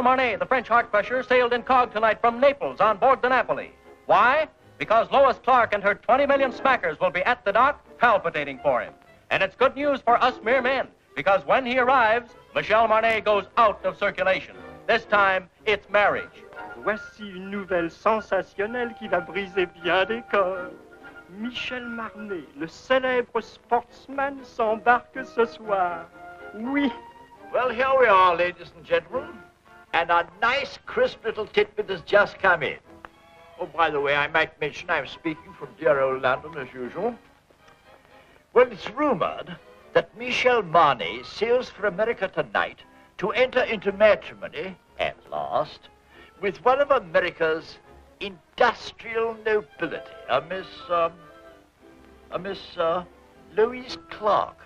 Michel Marnet, the French heart crusher, sailed incog tonight from Naples on board the Napoli. Why? Because Lois Clark and her 20 million smackers will be at the dock palpitating for him. And it's good news for us mere men, because when he arrives, Michel Marnet goes out of circulation. This time, it's marriage. Voici une nouvelle sensationnelle qui va briser bien des corps. Michel Marnet, le célèbre sportsman, s'embarque ce soir. Oui. Well, here we are, ladies and gentlemen. And a nice, crisp little tidbit has just come in. Oh, by the way, I might mention I'm speaking from dear old London as usual. Well, it's rumored that Michel Marnet sails for America tonight to enter into matrimony, at last, with one of America's industrial nobility, a Miss Louise Clark.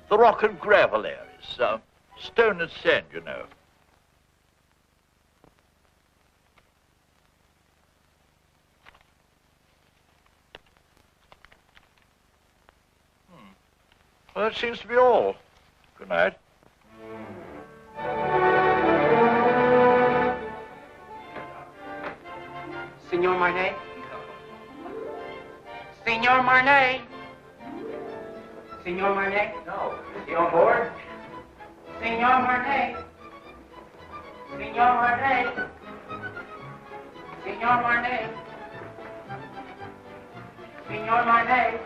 The rock and gravel areas, stone and sand, you know. Well, that seems to be all. Good night. Senor Marnet? Senor Marnet? Senor Marnet? No. Is he on board? Senor Marnet? Senor Marnet? Senor Marnet? Senor Marnet?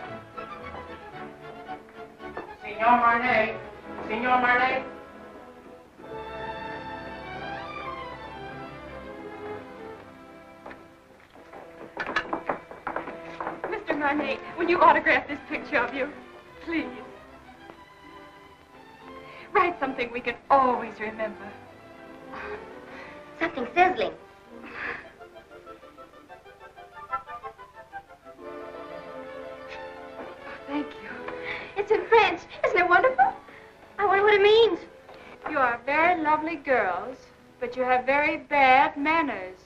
Senor Marnet? Senor Marnet? Mr. Marnet, will you autograph this picture of you? Please. Write something we can always remember. Something sizzling. Thank you. It's in French. Isn't it wonderful? I wonder what it means. You are very lovely girls, but you have very bad manners.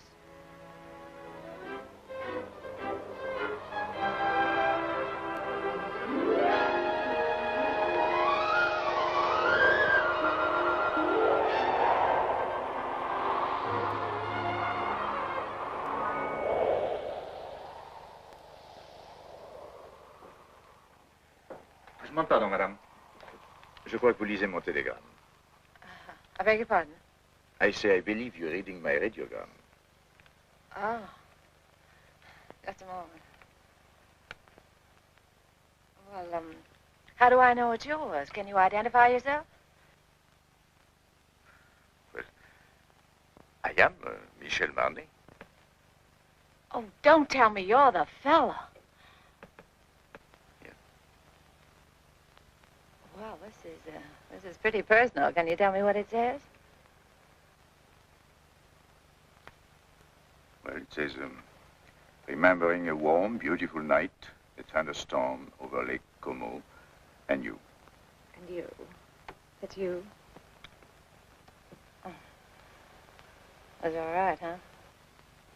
Pardon, madame. Je crois que vous lisez mon télégramme. I beg your pardon? I say I believe you're reading my radiogram. Oh. Just a moment. Well, how do I know it's yours? Can you identify yourself? Well, I am Michel Marnet. Oh, don't tell me you're the fella. Well, this is pretty personal. Can you tell me what it says? Well, it says, remembering a warm, beautiful night, a thunderstorm over Lake Como, and you. And you. It's you. Oh. That's all right, huh?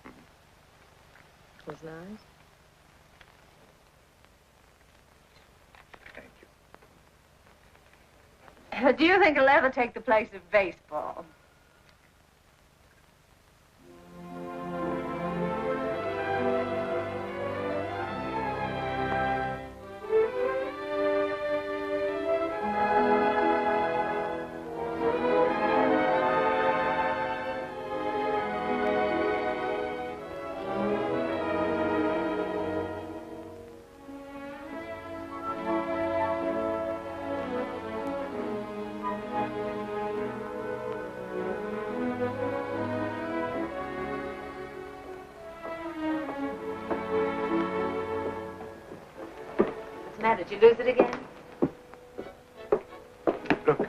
Mm-hmm. It was nice. Do you think it'll ever take the place of baseball? Did you lose it again? Look.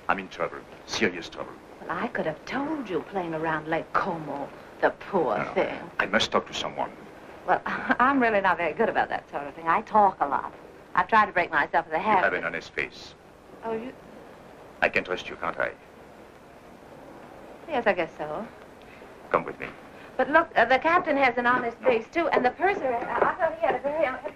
I'm in trouble. Serious trouble. Well, I could have told you playing around Lake Como. The poor thing. I must talk to someone. Well, I'm really not very good about that sort of thing. I talk a lot. I've tried to break myself of the habit. You have an honest face. Oh, you... I can trust you, can't I? Yes, I guess so. Come with me. But look, the captain has an honest face, too, and the purser, I thought he had a very honest...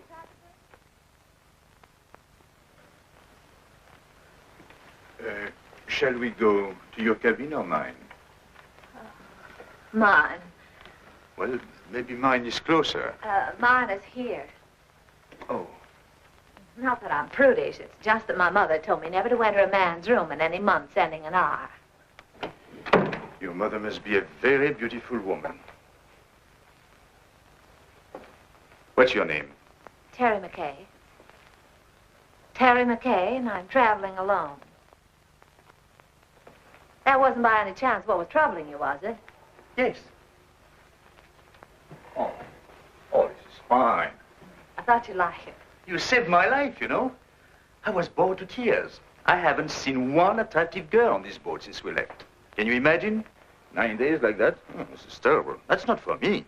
Shall we go to your cabin or mine? Mine. Well, maybe mine is closer. Mine is here. Oh. Not that I'm prudish. It's just that my mother told me never to enter a man's room in any month ending in R. Your mother must be a very beautiful woman. What's your name? Terry McKay. Terry McKay, and I'm traveling alone. That wasn't by any chance what was troubling you, was it? Yes. Oh, this is fine. I thought you'd like it. You saved my life, you know. I was bored to tears. I haven't seen one attractive girl on this boat since we left. Can you imagine? 9 days like that? Oh, this is terrible. That's not for me.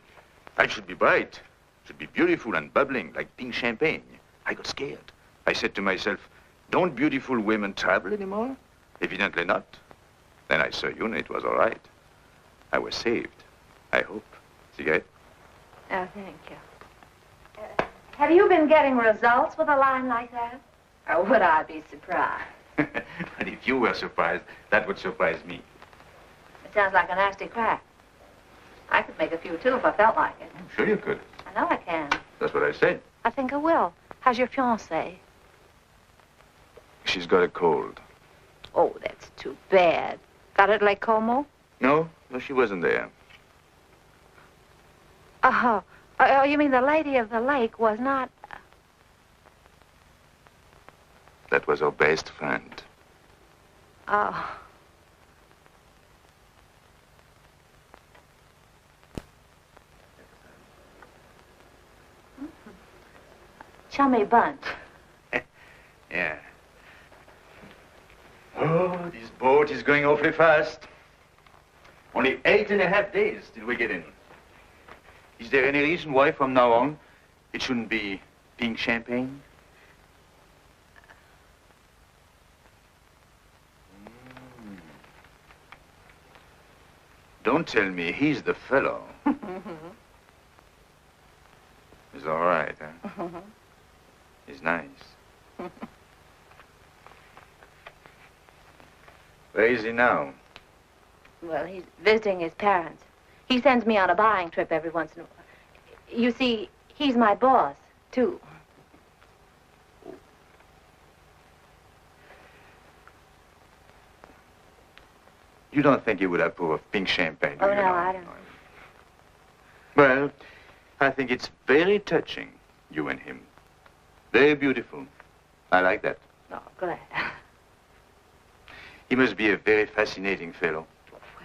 I should be bright. Should be beautiful and bubbling like pink champagne. I got scared. I said to myself, don't beautiful women travel anymore? Evidently not. Then I saw you and it was all right. I was saved. I hope. Cigarette? Oh, thank you. Have you been getting results with a line like that? Or would I be surprised? But if you were surprised, that would surprise me. It sounds like a nasty crack. I could make a few, too, if I felt like it. I'm sure you could. I know I can. That's what I said. I think I will. How's your fiancée? She's got a cold. Oh, that's too bad. Got it at Lake Como? No, she wasn't there. Oh, you mean the lady of the lake was not... That was her best friend. Oh. Chummy bunch. Yeah. Oh, this boat is going awfully fast. Only 8.5 days till we get in. Is there any reason why from now on it shouldn't be pink champagne? Don't tell me he's the fellow. He's all right, huh? He's nice. Where is he now? Well, he's visiting his parents. He sends me on a buying trip every once in a while. You see, he's my boss, too. You don't think he would approve of pink champagne, do Oh, you? no, I don't. Well, I think it's very touching, you and him. Very beautiful. I like that. Oh, glad. He must be a very fascinating fellow.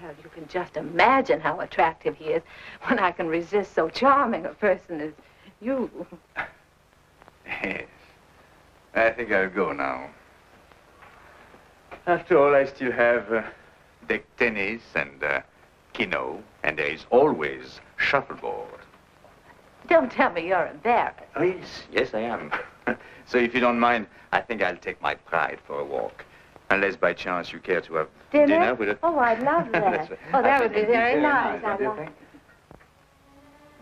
Well, you can just imagine how attractive he is when I can resist so charming a person as you. Yes. I think I'll go now. After all, I still have deck tennis and keno, and there is always shuffleboard. Don't tell me you're embarrassed. Oh, yes. Yes, I am. So if you don't mind, I think I'll take my pride for a walk. Unless by chance you care to have dinner with it. Oh, I'd love that. Oh, that would be very nice. I'd love it.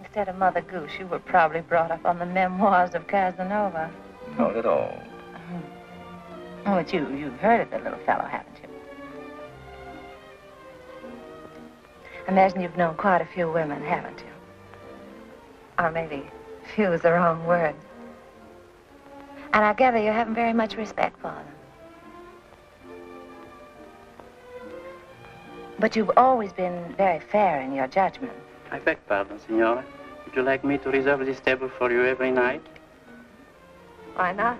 Instead of Mother Goose, you were probably brought up on the memoirs of Casanova. Not at all. Oh, but you've heard of the little fellow, haven't you? I imagine you've known quite a few women, haven't you? Or maybe few is the wrong word. And I gather you haven't very much respect for them. But you've always been very fair in your judgment. I beg pardon, Signora. Would you like me to reserve this table for you every night? Why not?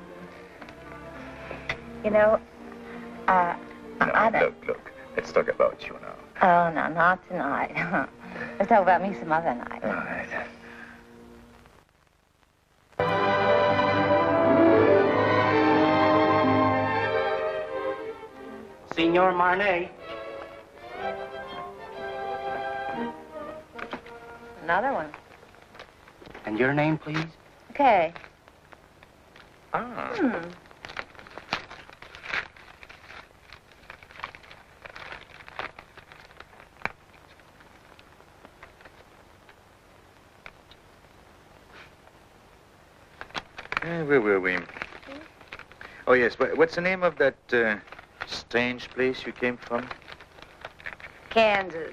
You know, I don't... Look. Let's talk about you now. Oh, no, not tonight. Let's talk about me some other night. All right. Signor Marnet. Another one. And your name, please? Okay. Ah. Where were we? Oh, yes. What's the name of that strange place you came from? Kansas.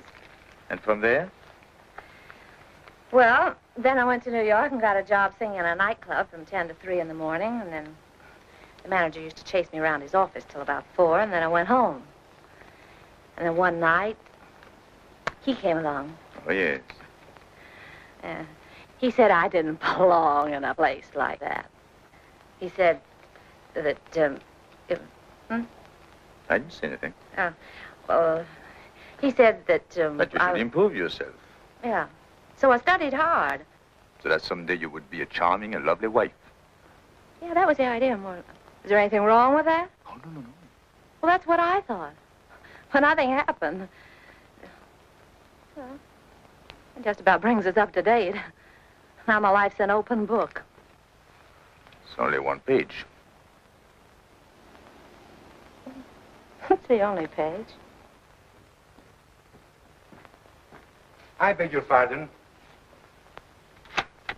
And from there? Well, then I went to New York and got a job singing in a nightclub from 10 to 3 in the morning, and then the manager used to chase me around his office till about 4, and then I went home. And then one night, he came along. Oh, yes. He said I didn't belong in a place like that. He said that, I didn't say anything. Well, he said that, That you should improve yourself. Yeah. So I studied hard. So that someday you would be a charming and lovely wife. Yeah, that was the idea, more. Is there anything wrong with that? Oh, no. Well, that's what I thought. But nothing happened. Well, it just about brings us up to date. Now my life's an open book. It's only one page. It's the only page. I beg your pardon.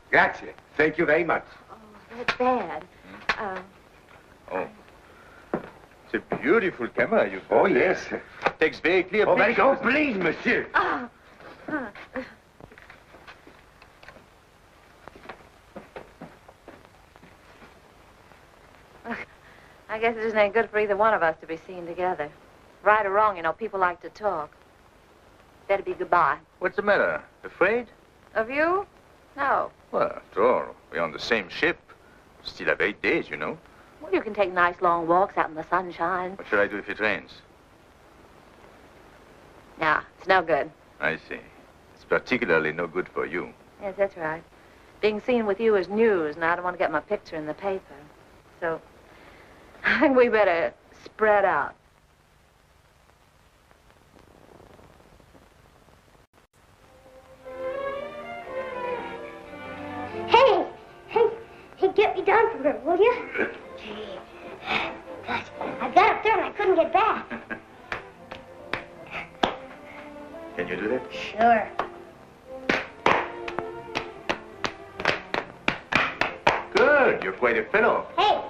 Grazie. Thank you very much. Oh, that's bad. Oh. It's a beautiful camera you've got. Oh, yes. Takes very clear Oh, very pictures. good. Please, monsieur. I guess it isn't any good for either one of us to be seen together. Right or wrong, you know, people like to talk. Better be goodbye. What's the matter? Afraid? Of you? No. Well, after all, we're on the same ship. Still have 8 days, you know. Well, you can take nice long walks out in the sunshine. What should I do if it rains? No, it's no good. I see. It's particularly no good for you. Yes, that's right. Being seen with you is news, and I don't want to get my picture in the paper. So, I think we better spread out. Hey, get me down from her, will you? Gee, gosh, I got up there and I couldn't get back. Can you do that? Sure. Good. You're quite a fellow. Hey,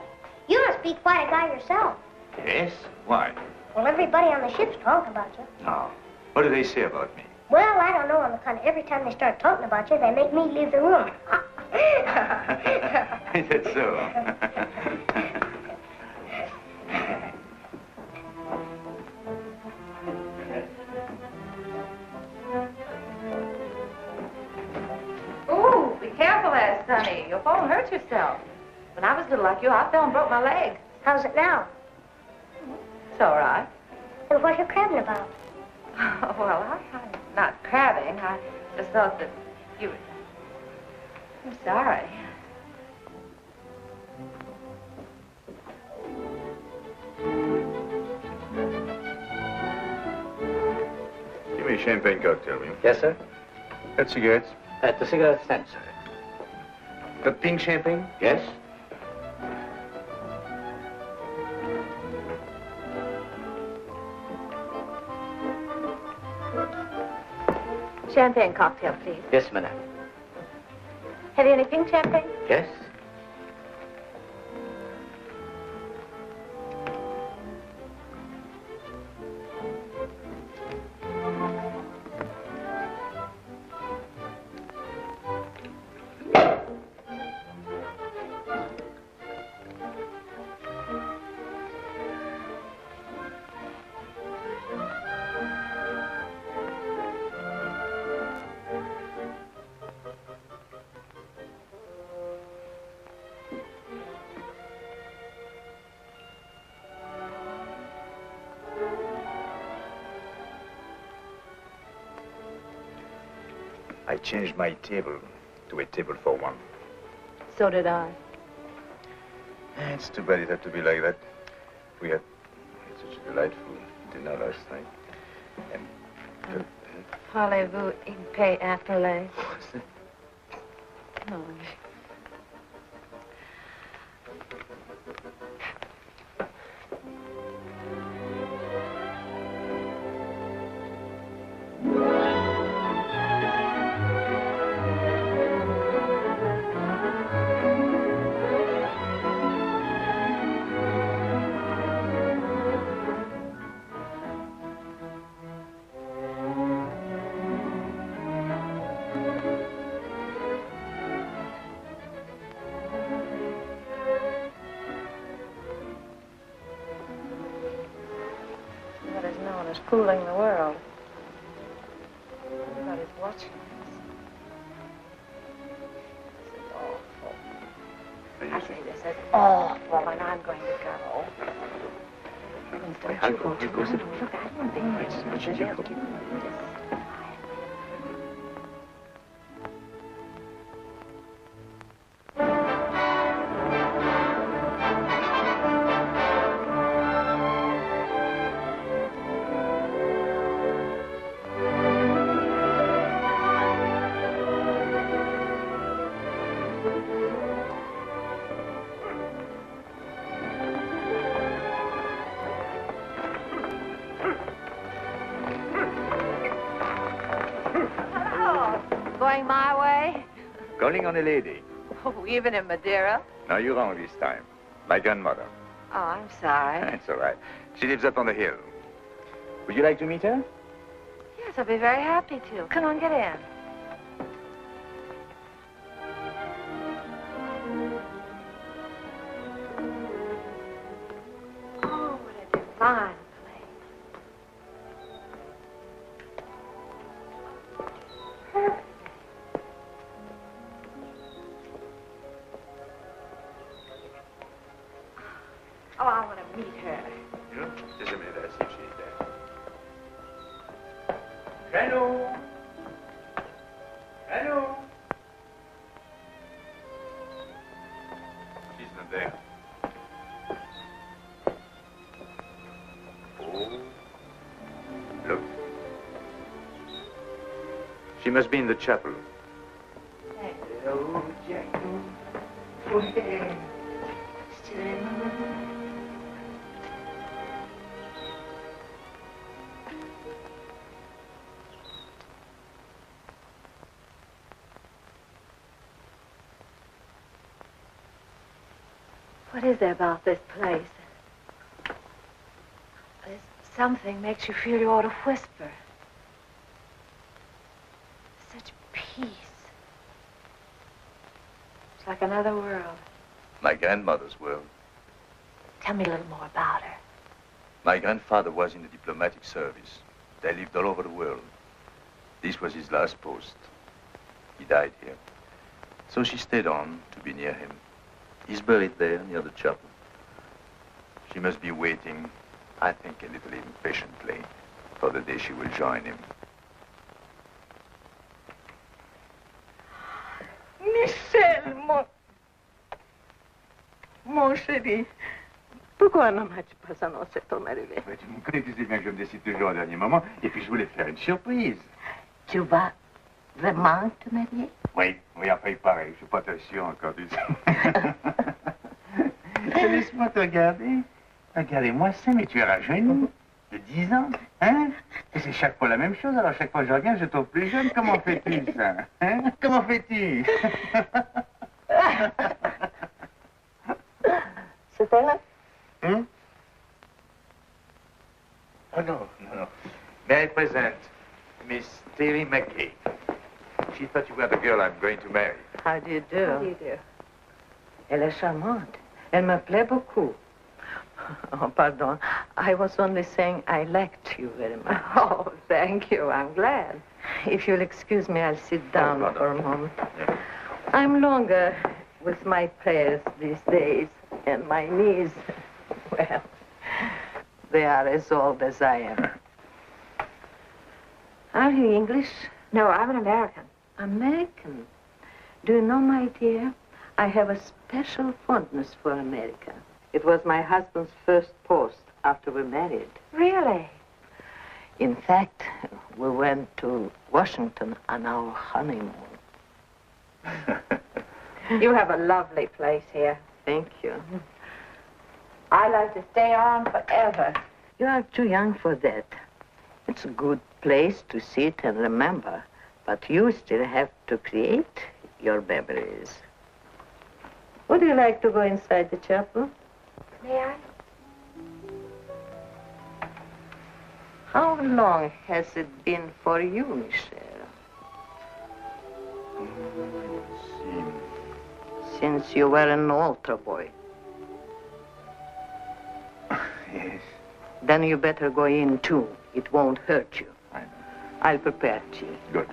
you must be quite a guy yourself. Yes? Why? Well, everybody on the ship's talking about you. No. What do they say about me? Well, I don't know on the kind of every time they start talking about you, they make me leave the room. Is that so? Ooh, be careful there, Sonny. You'll fall and hurt yourself. When I was little like you, I fell and broke my leg. How's it now? It's all right. Then what are you crabbing about? Well, I'm not crabbing. I just thought that you... I'm sorry. Give me a champagne cocktail, will you? Yes, sir. Got cigarettes? At the cigarette stand, sir. Got pink champagne? Yes? Champagne cocktail, please. Yes, madam. Have you any pink champagne? Yes? I changed my table to a table for one. So did I. It's too bad it had to be like that. We had such a delightful dinner last night. And... Parlez-vous in paix afterlay? Oh. was fooling the world. Everybody's watching us. This is awful. I say this is awful, and I'm going to go. Winston, you go too. Look, I don't think it's much. They'll give me this. Going my way? Calling on a lady. Oh, even in Madeira? No, you're wrong this time. My grandmother. Oh, I'm sorry. It's all right. She lives up on the hill. Would you like to meet her? Yes, I'll be very happy to. Come on, get in. Oh, what a divine place. Perfect. Oh, I want to meet her. Yeah? Just a minute, I'll see if she's there. Hello? Hello? She's not there. Oh. Look. She must be in the chapel. Hello, Jack. What is there about this place? There's something makes you feel you ought to whisper. Such peace. It's like another world. My grandmother's world. Tell me a little more about her. My grandfather was in the diplomatic service. They lived all over the world. This was his last post. He died here. So she stayed on to be near him. He's buried there near the chapel. She must be waiting, I think, a little impatiently for the day she will join him. Michel, mon chéri, pourquoi ne m'as-tu pas annoncé ton arrivée? Mais tu me connais, tu sais bien que je me décide toujours au dernier moment. Et puis je voulais faire une surprise. Tu vas vraiment te marier? Oui, enfin, il paraît. Je suis pas très sûr encore du tout. Laisse-moi te regarder. Regardez-moi ça, mais tu es rajeuni. De 10 ans, hein? Et c'est chaque fois la même chose. Alors chaque fois que je reviens, je trouve plus jeune. Comment fais-tu ça? Hein? Comment fais-tu? C'est elle? Hein? Oh non. May I present Miss Terry McGee? She thought you were the girl I'm going to marry. How do you do? How do you do? Elle est charmante. Elle me plaît beaucoup. Oh, pardon. I was only saying I liked you very much. Oh, thank you. I'm glad. If you'll excuse me, I'll sit down pardon. for a moment. Yeah. I'm longer with my prayers these days, and my knees, well, they are as old as I am. Are you English? No, I'm an American. American? Do you know, my dear, I have a special fondness for America. It was my husband's first post after we married. Really? In fact, we went to Washington on our honeymoon. You have a lovely place here. Thank you. I'd like to stay on forever. You are too young for that. It's a good place to sit and remember, but you still have to create your memories. Would you like to go inside the chapel? May I? How long has it been for you, Michel? Since you were an altar boy. Yes. Then you better go in, too. It won't hurt you. I know. I'll prepare tea. Good.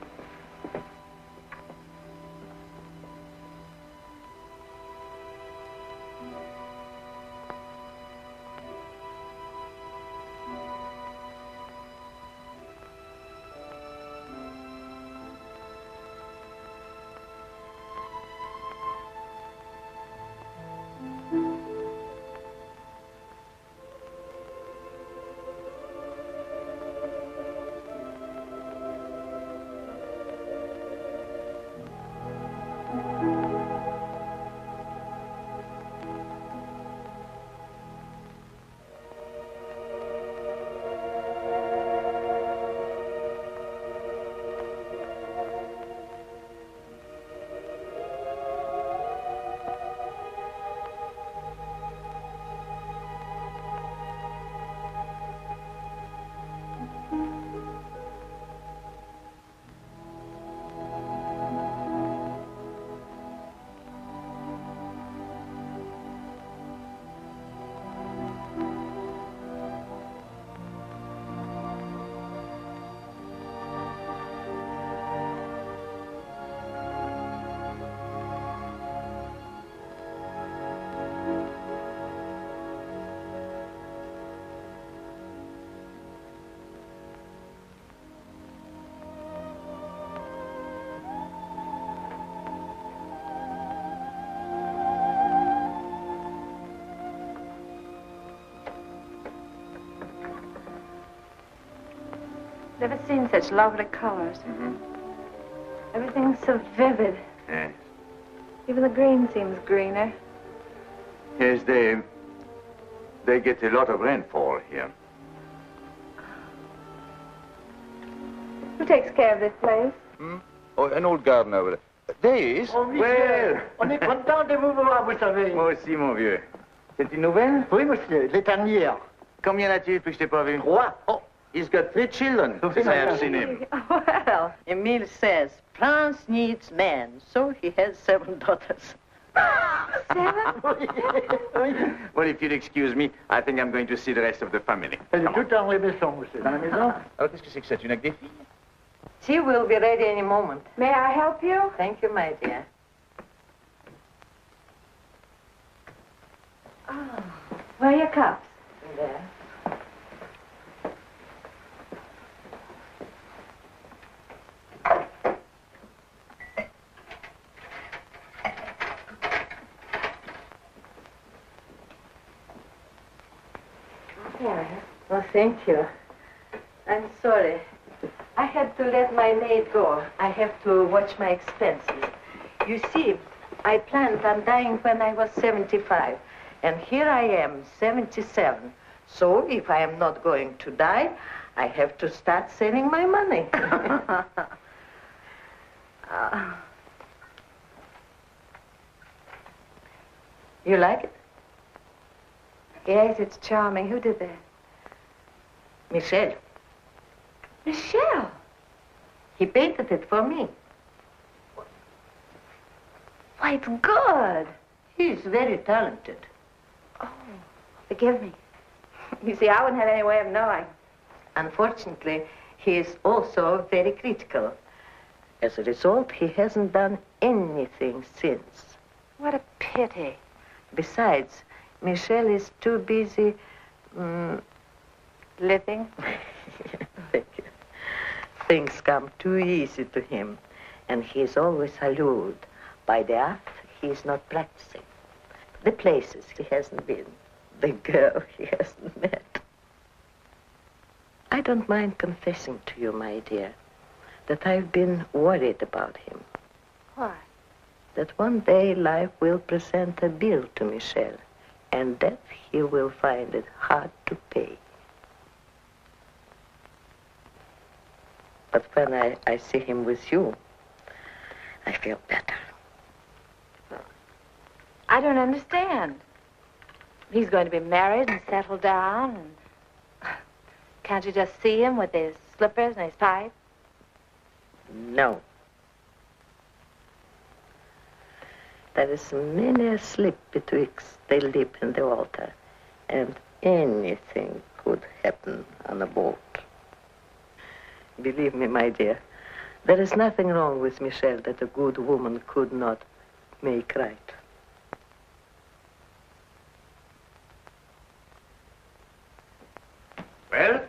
Never seen such lovely colors. Everything's so vivid. Yes. Even the green seems greener. Yes, they get a lot of rainfall here. Who takes care of this place? Oh, an old gardener over there. There he is. Oh, monsieur, on est content de vous voir, vous savez. Moi aussi, mon vieux. C'est une nouvelle? Oui, monsieur, les dernières. Combien a-t-il depuis que je t'ai pas vu? 3. Oh, He's got 3 children since I have seen him. Well, Emile says France needs men, so he has 7 daughters. 7? Well, if you'll excuse me, I think I'm going to see the rest of the family. elle est toute en maison, monsieur. Dans la maison? Alors, qu'est-ce que c'est que ça? Tu n'as que des filles? Tea will be ready any moment. May I help you? Thank you, my dear. Oh, where are your cups? There. Oh, thank you. I'm sorry. I had to let my maid go. I have to watch my expenses. You see, I planned on dying when I was 75. And here I am, 77. So if I am not going to die, I have to start saving my money. You like it? Yes, it's charming. Who did that? Michel. Michelle. He painted it for me. Why, it's good. He's very talented. Oh, forgive me. You see, I wouldn't have any way of knowing. Unfortunately, he is also very critical. As a result, he hasn't done anything since. What a pity. Besides, Michel is too busy, Living? Thank you. Things come too easy to him, and he is always allured by the art he is not practicing, the places he hasn't been, the girl he hasn't met. I don't mind confessing to you, my dear, that I've been worried about him. Why? That one day life will present a bill to Michel, and that he will find it hard to pay. But when I see him with you, I feel better. I don't understand. He's going to be married and settle down, and can't you just see him with his slippers and his pipe? No. There is many a slip betwixt the lip and the altar, and anything could happen on a boat. Believe me, my dear, there is nothing wrong with Michelle that a good woman could not make right. Well,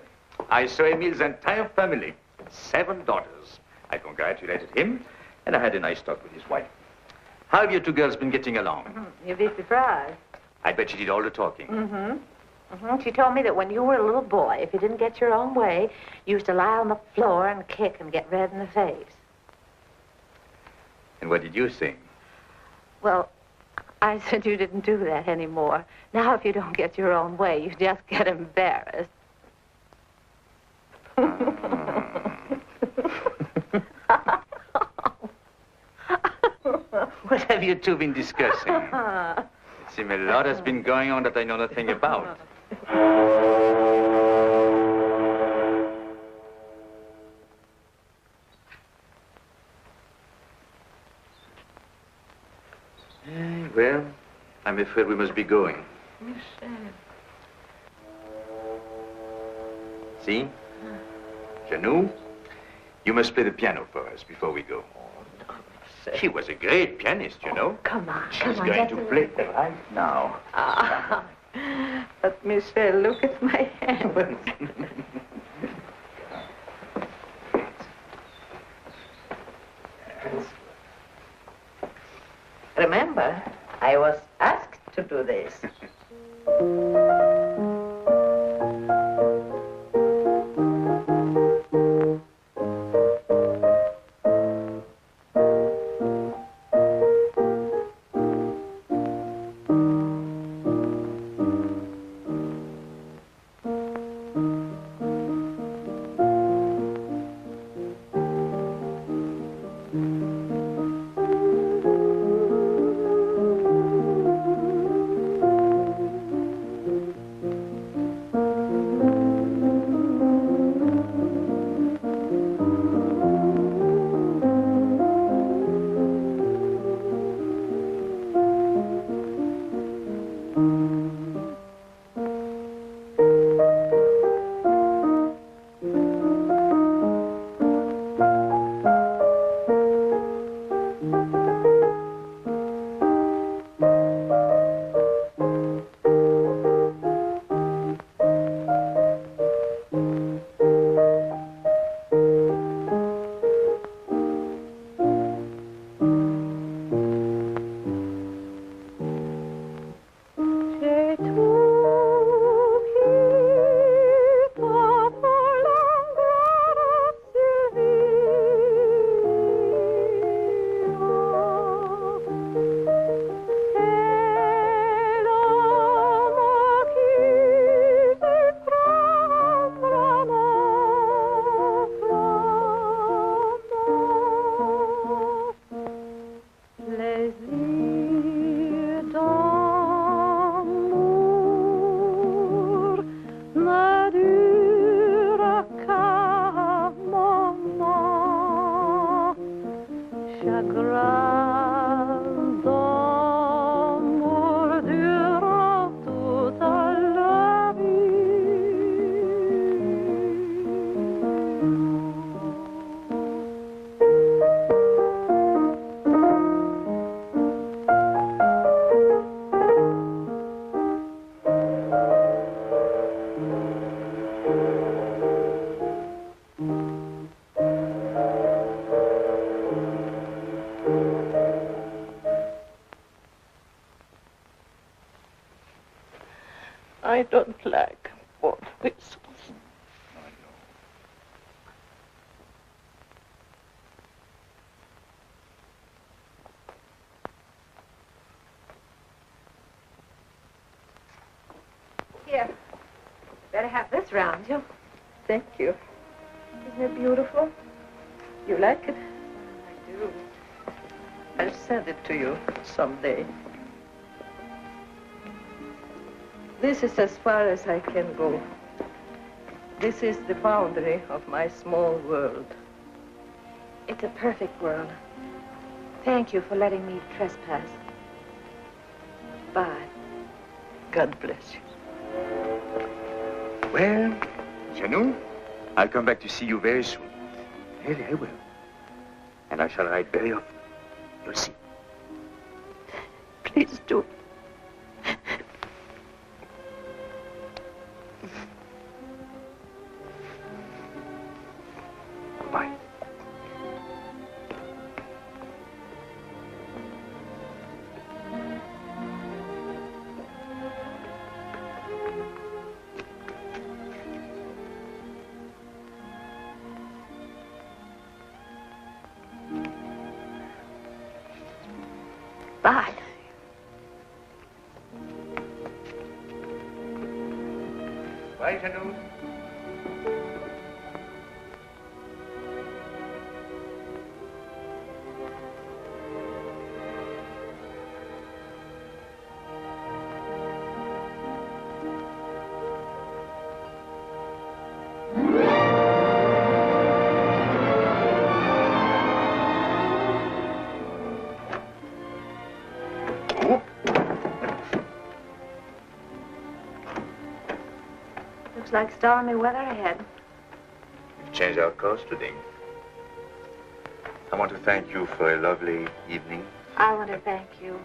I saw Emile's entire family, 7 daughters. I congratulated him, and I had a nice talk with his wife. How have you two girls been getting along? You'd be surprised. I bet she did all the talking. She told me that when you were a little boy, if you didn't get your own way, you used to lie on the floor and kick and get red in the face. And what did you think? Well, I said you didn't do that anymore. Now, if you don't get your own way, you just get embarrassed. What have you two been discussing? It seems a lot has been going on that I know nothing about. Well, I'm afraid we must be going. See? Janou, you must play the piano for us before we go. She was a great pianist, you know. Come on, She's going to play right now. But, Michelle, look at my hands. Remember, I was asked to do this. I don't like both whistles. Here, better have this round you. Thank you. Isn't it beautiful? You like it? I do. I'll send it to you someday. This is as far as I can go. This is the boundary of my small world. It's a perfect world. Thank you for letting me trespass. Bye. God bless you. Well, Janou, I'll come back to see you very soon. Really, I will. And I shall write very often. You'll see. Please do. Goodbye. Bye. Bye, Janu. Looks like stormy weather ahead. We've changed our course today. I want to thank you for a lovely evening. I want to thank you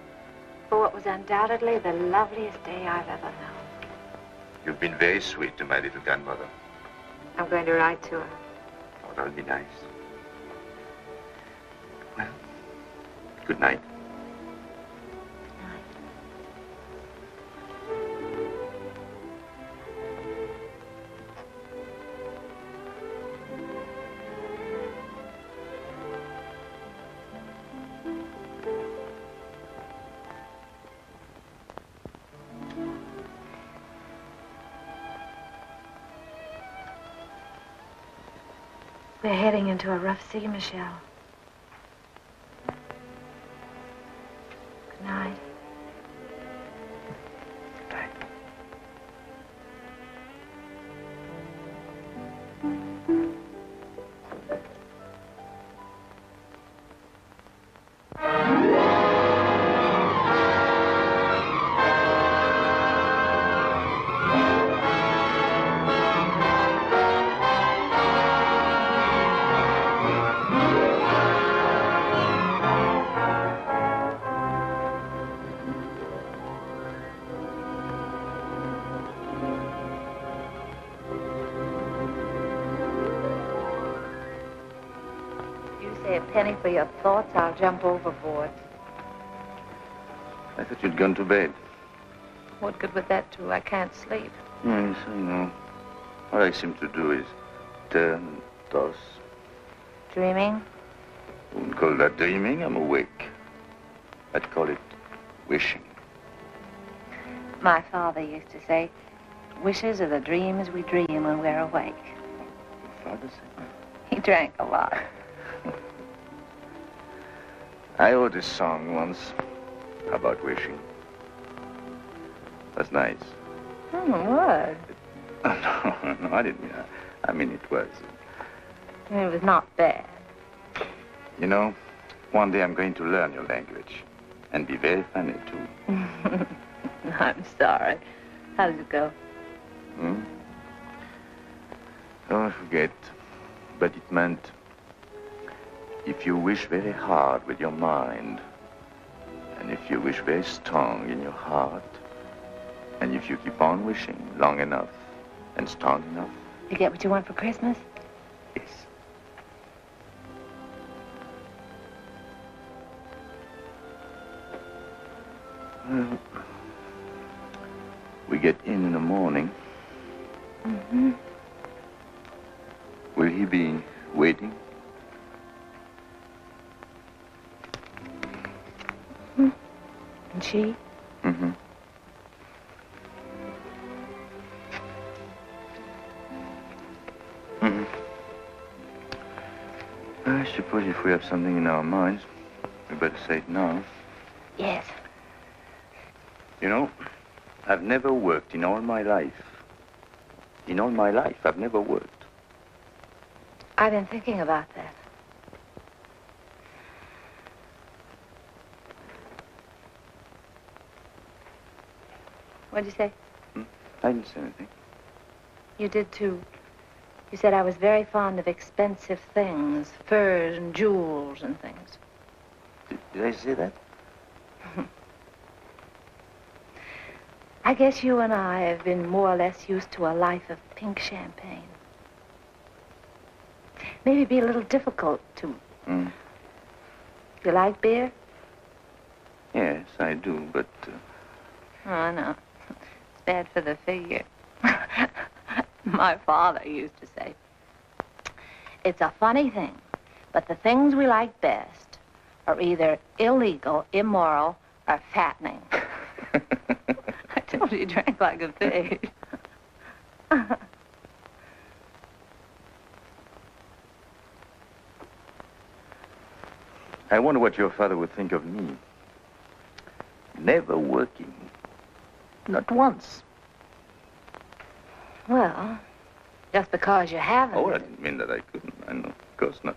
for what was undoubtedly the loveliest day I've ever known. You've been very sweet to my little grandmother. I'm going to write to her. Oh, that'll be nice. Well, good night. We're heading into a rough sea, Michelle. Good night. Good night. Say a penny for your thoughts, I'll jump overboard. I thought you'd gone to bed. What good would that do? I can't sleep. Yes, I know. All I seem to do is turn, toss. Dreaming? I wouldn't call that dreaming. I'm awake. I'd call it wishing. My father used to say, wishes are the dreams we dream when we're awake. Your father said that? He drank a lot. I wrote a song once about wishing. That's nice. What? No, I didn't mean that. I mean, it was. It was not bad. You know, one day I'm going to learn your language. And be very funny, too. I'm sorry. How does it go? Oh, I forget. But it meant, if you wish very hard with your mind, and if you wish very strong in your heart, and if you keep on wishing long enough and strong enough. You get what you want for Christmas? Yes. Well, we get in the morning. Mm-hmm. Will he be waiting? And she? Mm-hmm. Mm-hmm. I suppose if we have something in our minds, we better say it now. Yes. You know, I've never worked in all my life. In all my life, I've never worked. I've been thinking about that. What'd you say? I didn't say anything. You did too. You said I was very fond of expensive things, furs and jewels and things. Did I say that? I guess you and I have been more or less used to a life of pink champagne. Maybe it'd be a little difficult to... You like beer? Yes, I do, but... Oh, no. It's bad for the figure. My father used to say, it's a funny thing, but the things we like best are either illegal, immoral, or fattening. I told you he drank like a pig. I wonder what your father would think of me. Never working. Not once. Well, just because you haven't. Oh, I didn't mean that I couldn't. I know, of course not.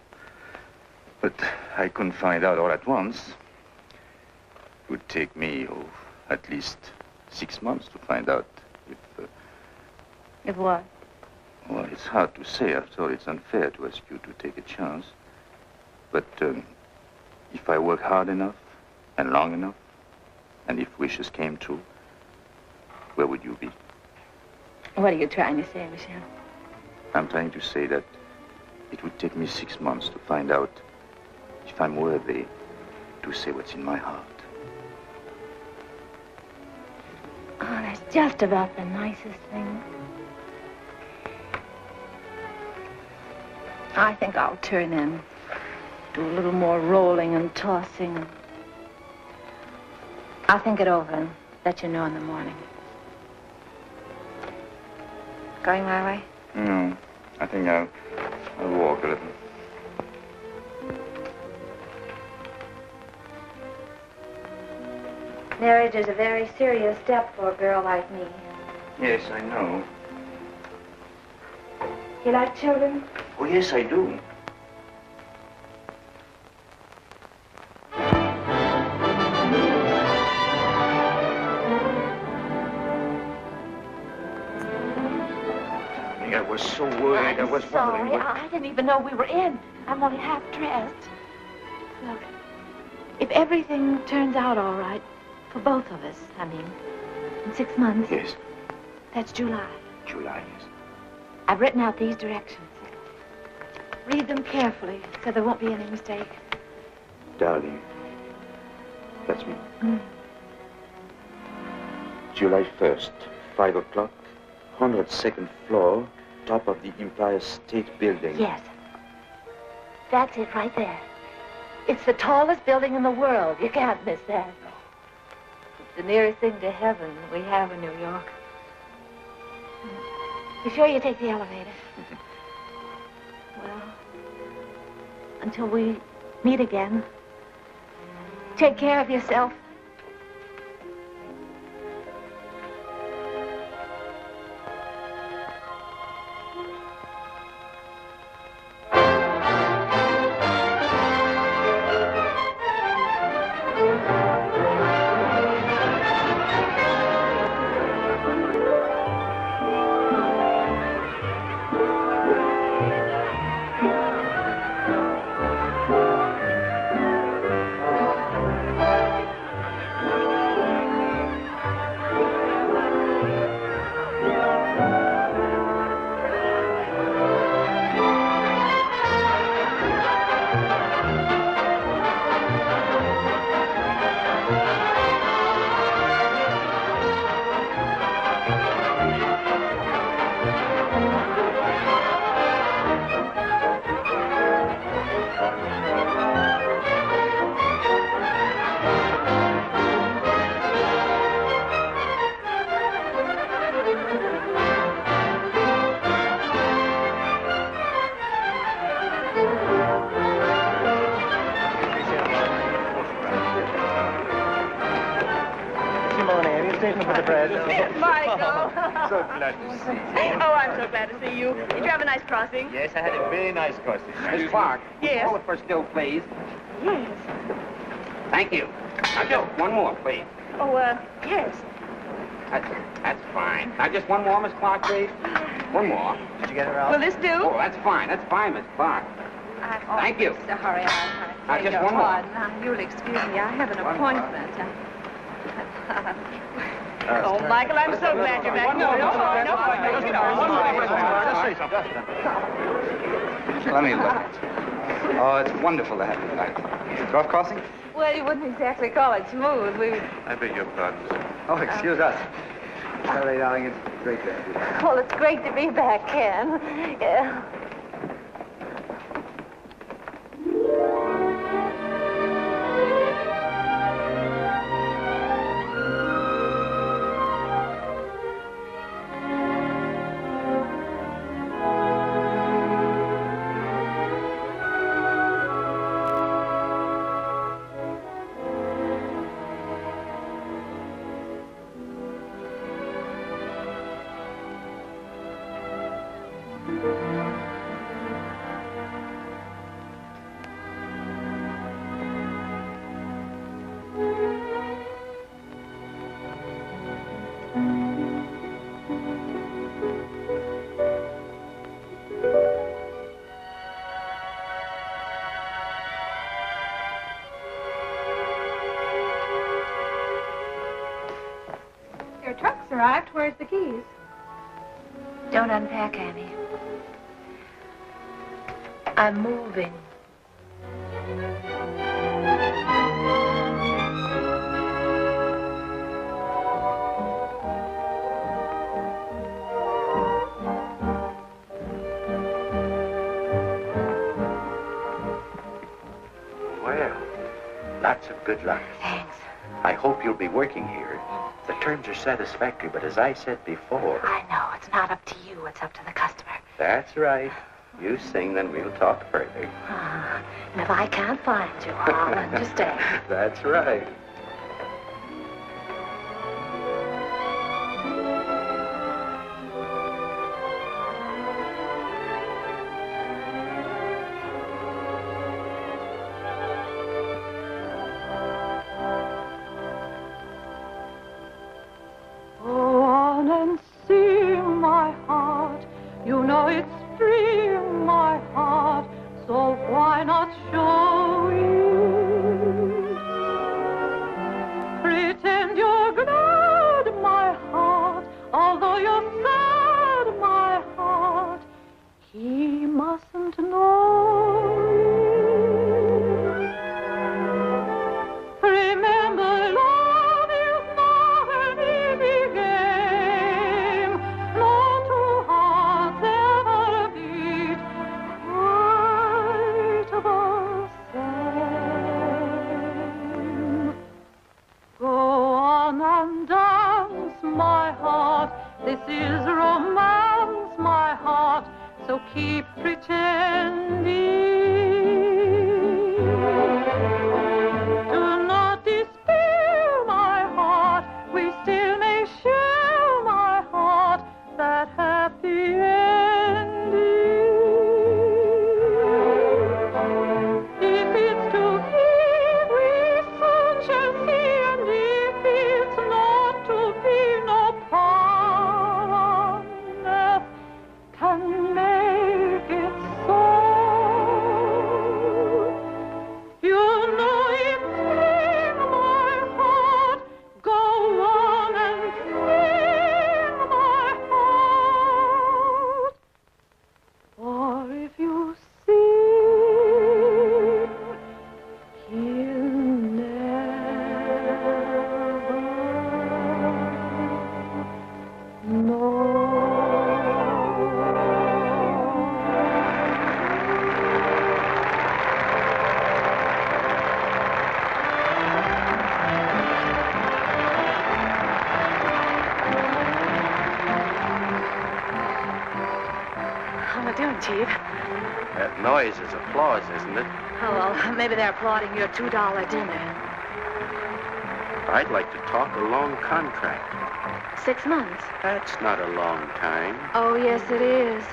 But I couldn't find out all at once. It would take me, at least 6 months to find out if... If what? Well, it's hard to say. After all, it's unfair to ask you to take a chance. But if I work hard enough and long enough, and if wishes came true, where would you be? What are you trying to say, Michel? I'm trying to say that it would take me 6 months to find out if I'm worthy to say what's in my heart. Oh, that's just about the nicest thing. I think I'll turn in. Do a little more rolling and tossing. I'll think it over and let you know in the morning. Going my way? No, I think I'll walk a little. Marriage is a very serious step for a girl like me. Yes, I know. You like children? Oh, yes, I do. I was so worried. I was sorry. wondering. I didn't even know we were in. I'm only half dressed. Look, if everything turns out all right, for both of us, I mean, in 6 months. Yes. That's July. July, yes. I've written out these directions. Read them carefully so there won't be any mistake. Darling, that's me. July 1st, 5 o'clock, 102nd floor, top of the Empire State Building. Yes. That's it right there. It's the tallest building in the world. You can't miss that. It's the nearest thing to heaven we have in New York. You sure you take the elevator? Well, until we meet again, take care of yourself. Michael. So glad to see you. Oh, I'm so glad to see you. Did you have a nice crossing? Yes, I had a very nice crossing. Miss Clark, Yes. call it for still, please. Yes. Thank you. Now, just one more, please. Oh, yes. That's fine. Now, just one more, Miss Clark, please. One more. Did you get it, Ralph? Will this do? Oh, that's fine, Miss Clark. Thank you. Sorry, Now, just your one more. pardon. You'll excuse me. I have an appointment. Oh, Michael, I'm so glad you're back. No. Let me look. Oh, it's wonderful to have you back. Golf crossing? Well, you wouldn't exactly call it smooth. I beg your pardon, sir. Oh, excuse us. Sorry, darling, it's great to have you back. Well, it's great to be back, Ken. Yeah. Your truck's arrived. Where's the keys? Don't unpack, Annie. I'm moving. Well, lots of good luck. Thanks. I hope you'll be working here. The terms are satisfactory, but as I said before... I know. It's not up to you. It's up to the customer. That's right. You sing, then we'll talk further. And if I can't find you, I'll understand. That's right. Go on and sing, my heart. You know it's free, my heart. So why not show it? Pretend you're glad, my heart. Although you're sad, my heart. He mustn't know it. Remember, love is not an easy game. No two hearts ever beat quite the same. Go on and dance, my heart. This is romance, my heart. So keep pretending. Do not despair, my heart. We still may share, my heart, that happy ending. If it's to be, we soon shall see, and if it's not to be, no power on earth can make it so. You know it's in my heart. Go on and sing, my heart. For if you sing, he'll never know. How am I doing, Chief? That noise is applause, isn't it? Oh, well, maybe they're applauding your $2 dinner. I'd like to talk a long contract. 6 months. That's not a long time. Oh, yes, it is.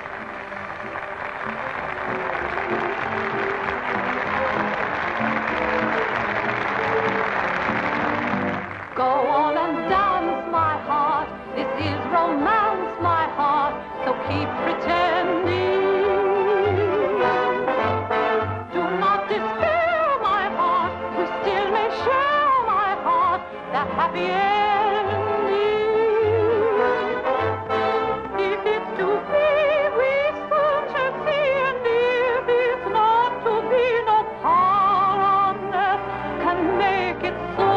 Go on and dance, my heart. This is romance, my heart. So keep keep pretending. Do not despair, my heart, you still may share, my heart, the happy ending. If it's to be, we soon shall see, and if it's not to be, no power on earth can make it so.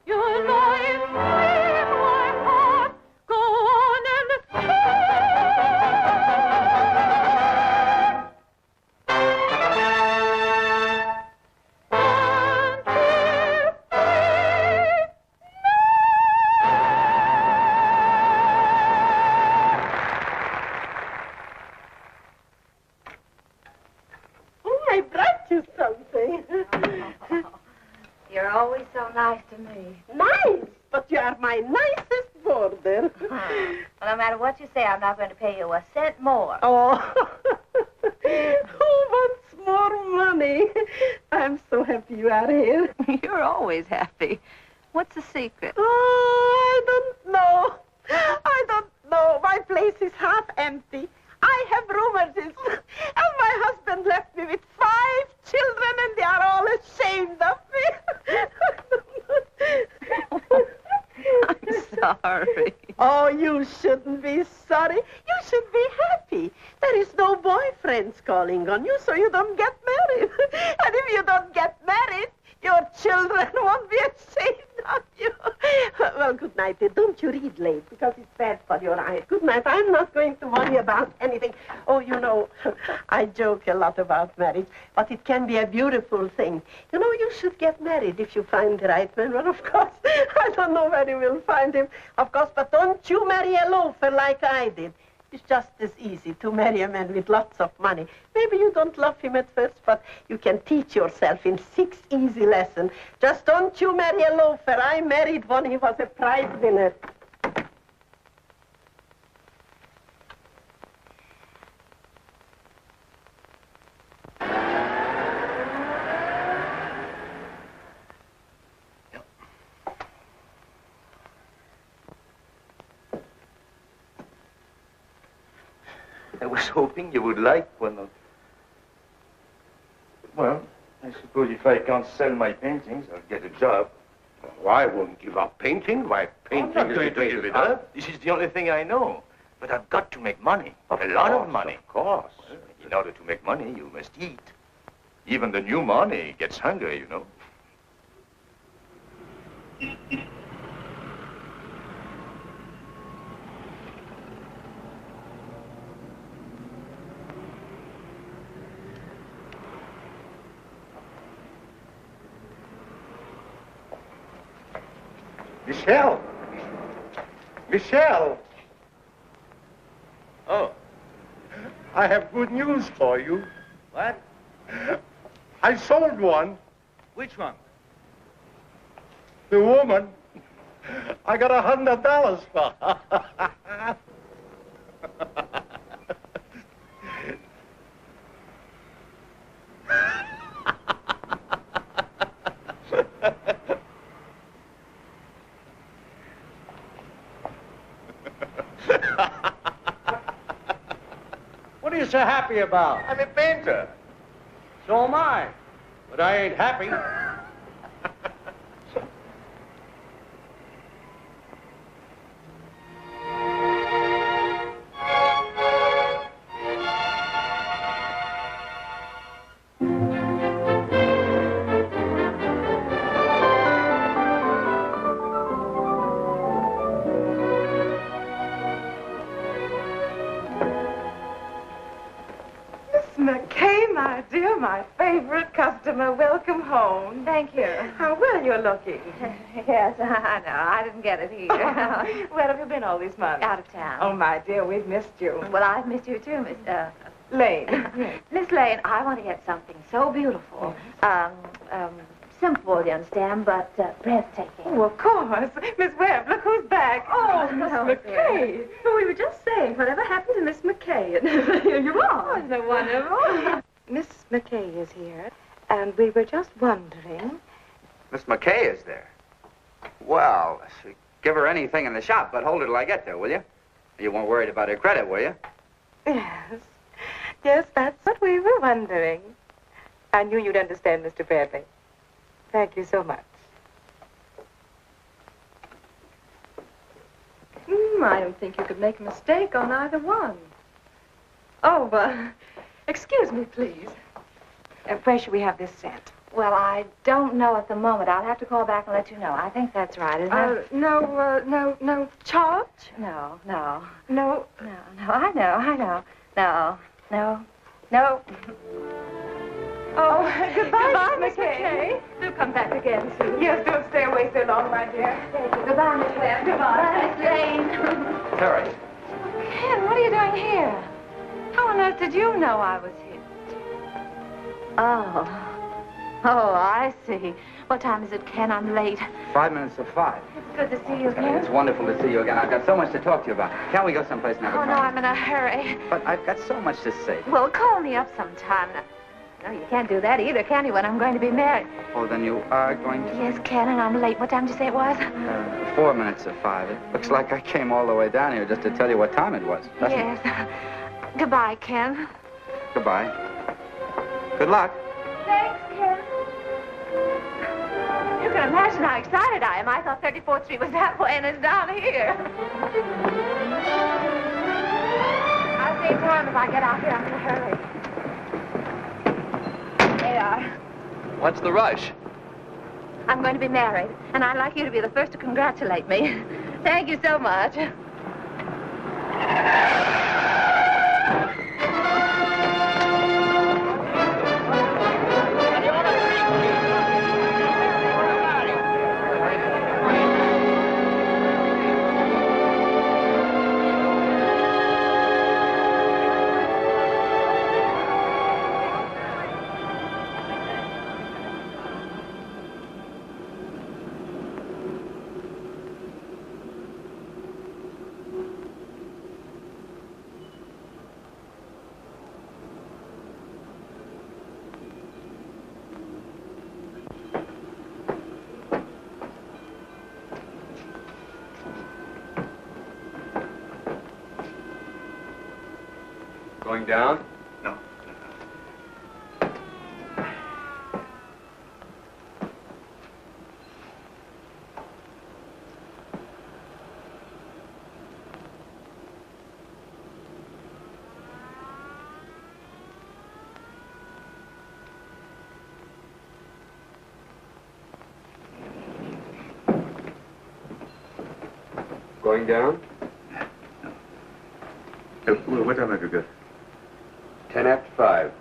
You know it's sweet, my heart, go on and I brought you something. You're always so nice to me. Nice, but you are my nicest boarder. Well, no matter what you say, I'm not going to pay you a cent more. Oh, who wants more money? I'm so happy you are here. You're always happy. What's the secret? Oh, I don't know. I don't know. My place is half empty. I have rheumatism, and my husband left me with 5 children, and they are all ashamed of me. I'm sorry. Oh, you shouldn't be sorry. You should be happy. There is no boyfriends calling on you, so you don't get married. And if you don't get married, your children won't be ashamed of you. Well, good night. Don't you read late, because it's bad for your eyes. Good night. I'm not going to worry about anything. Oh, you know, I joke a lot about marriage, but it can be a beautiful thing. You know, you should get married if you find the right man. Well, of course, I don't know where you will find him, of course, but don't you marry a loafer like I did. It's just as easy to marry a man with lots of money. Maybe you don't love him at first, but you can teach yourself in 6 easy lessons. Just don't you marry a loafer. I married one. He was a prize winner. I was hoping you would like one of... Well, I suppose if I can't sell my paintings, I'll get a job. Well, I won't give up painting. Why, painting I'm not is going the to way give to it go. up. This is the only thing I know. But I've got to make money. A lot of money. Of course. Well, in order to make money, you must eat. Even the new money gets hungry, you know. Michelle! Michelle! Oh. I have good news for you. What? I sold one. Which one? The woman. I got $100 for her. What are you so happy about? I'm a painter. So am I. But I ain't happy. McKay, my dear, my favorite customer. Welcome home. Thank you. How well you're looking. Yes, I know. I didn't get it here. Where have you been all these months? Out of town. Oh, my dear, we've missed you. Well, I've missed you too, Miss Lane. Miss Lane, I want to get something so beautiful. Simple, you understand, but breathtaking. Oh, of course. Miss Webb, look who's back. Oh, Miss hello, McKay. Well, we were just saying, whatever happened to Miss McKay? And here you are. Oh, so wonderful. Miss McKay is here, and we were just wondering. Miss McKay is there. Well, give her anything in the shop, but hold her till I get there, will you? You weren't worried about her credit, were you? Yes. Yes, that's what we were wondering. I knew you'd understand, Mr. Bradley. Thank you so much. I don't think you could make a mistake on either one. Oh, excuse me, please. Where should we have this sent? Well, I don't know at the moment. I'll have to call back and let you know. I think that's right, isn't it? No charge? No. No. No, I know. No. Oh, goodbye, Miss McKay. Do come back again soon. Yes, don't stay away so long, my dear. Thank you. Goodbye, Miss Webb. Goodbye. Miss Lane. Terry. Ken, what are you doing here? How on earth did you know I was here? Oh, I see. What time is it, Ken? I'm late. 5 minutes to 5. It's good to see you again. It's wonderful to see you again. I've got so much to talk to you about. Can't we go someplace and have a Oh, no, talk? I'm in a hurry. But I've got so much to say. Well, call me up sometime. No, you can't do that either, can you, when I'm going to be married? Oh, then you are going to... Yes, Ken, and I'm late. What time did you say it was? 4 minutes to 5. It looks like I came all the way down here just to tell you what time it was. doesn't it? Yes. Goodbye, Ken. Goodbye. Good luck. Thanks, Ken. You can imagine how excited I am. I thought 34th Street was that way, and it's down here. I'll save time if I get out here. I'm in a hurry. They are. What's the rush? I'm going to be married, and I'd like you to be the first to congratulate me. Thank you so much. Going down? No. Going down? What time have you got? 10 after 5.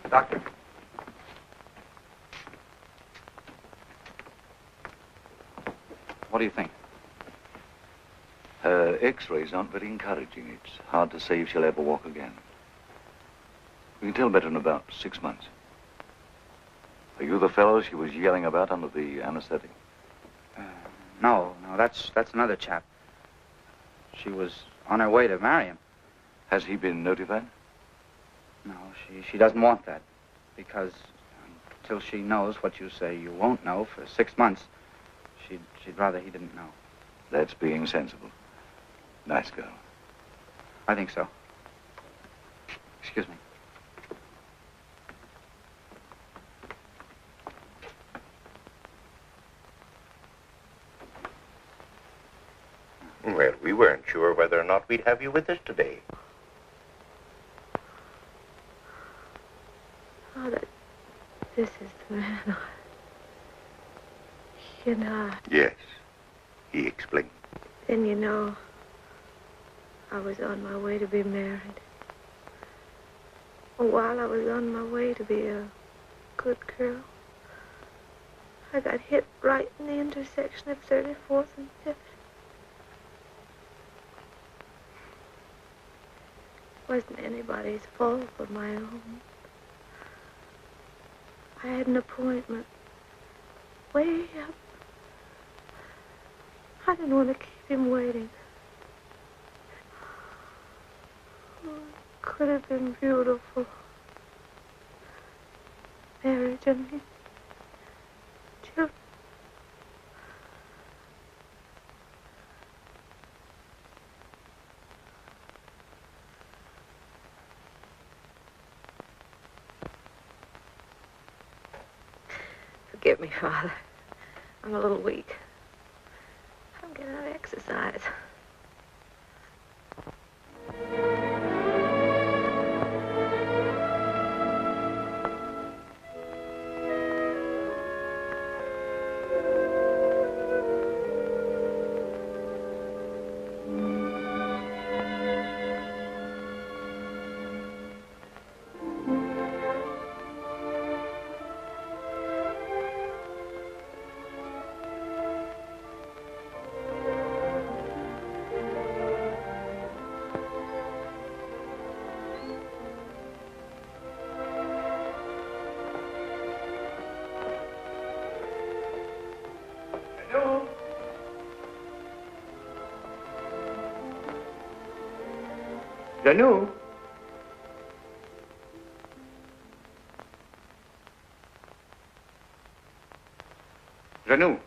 Doctor. What do you think? Her x-rays aren't very encouraging. It's hard to say if she'll ever walk again. We can tell better in about 6 months. Are you the fellow she was yelling about under the anesthetic? No, that's another chap. She was on her way to marry him. Has he been notified? No, she doesn't want that. Because until she knows what you say you won't know for 6 months, she'd rather he didn't know. That's being sensible. Nice girl. I think so. Excuse me. Well, we weren't sure whether or not we'd have you with us today. Father, this is the man. You know. Yes, he explained. Then you know, I was on my way to be married. While I was on my way to be a good girl, I got hit right in the intersection of 34th and 5th. Wasn't anybody's fault but my own. I had an appointment way up. I didn't want to keep him waiting. Oh, it could have been beautiful. Marriage and children. Forgive me, Father. I'm a little weak. I'm getting out of exercise. Janou? Janou?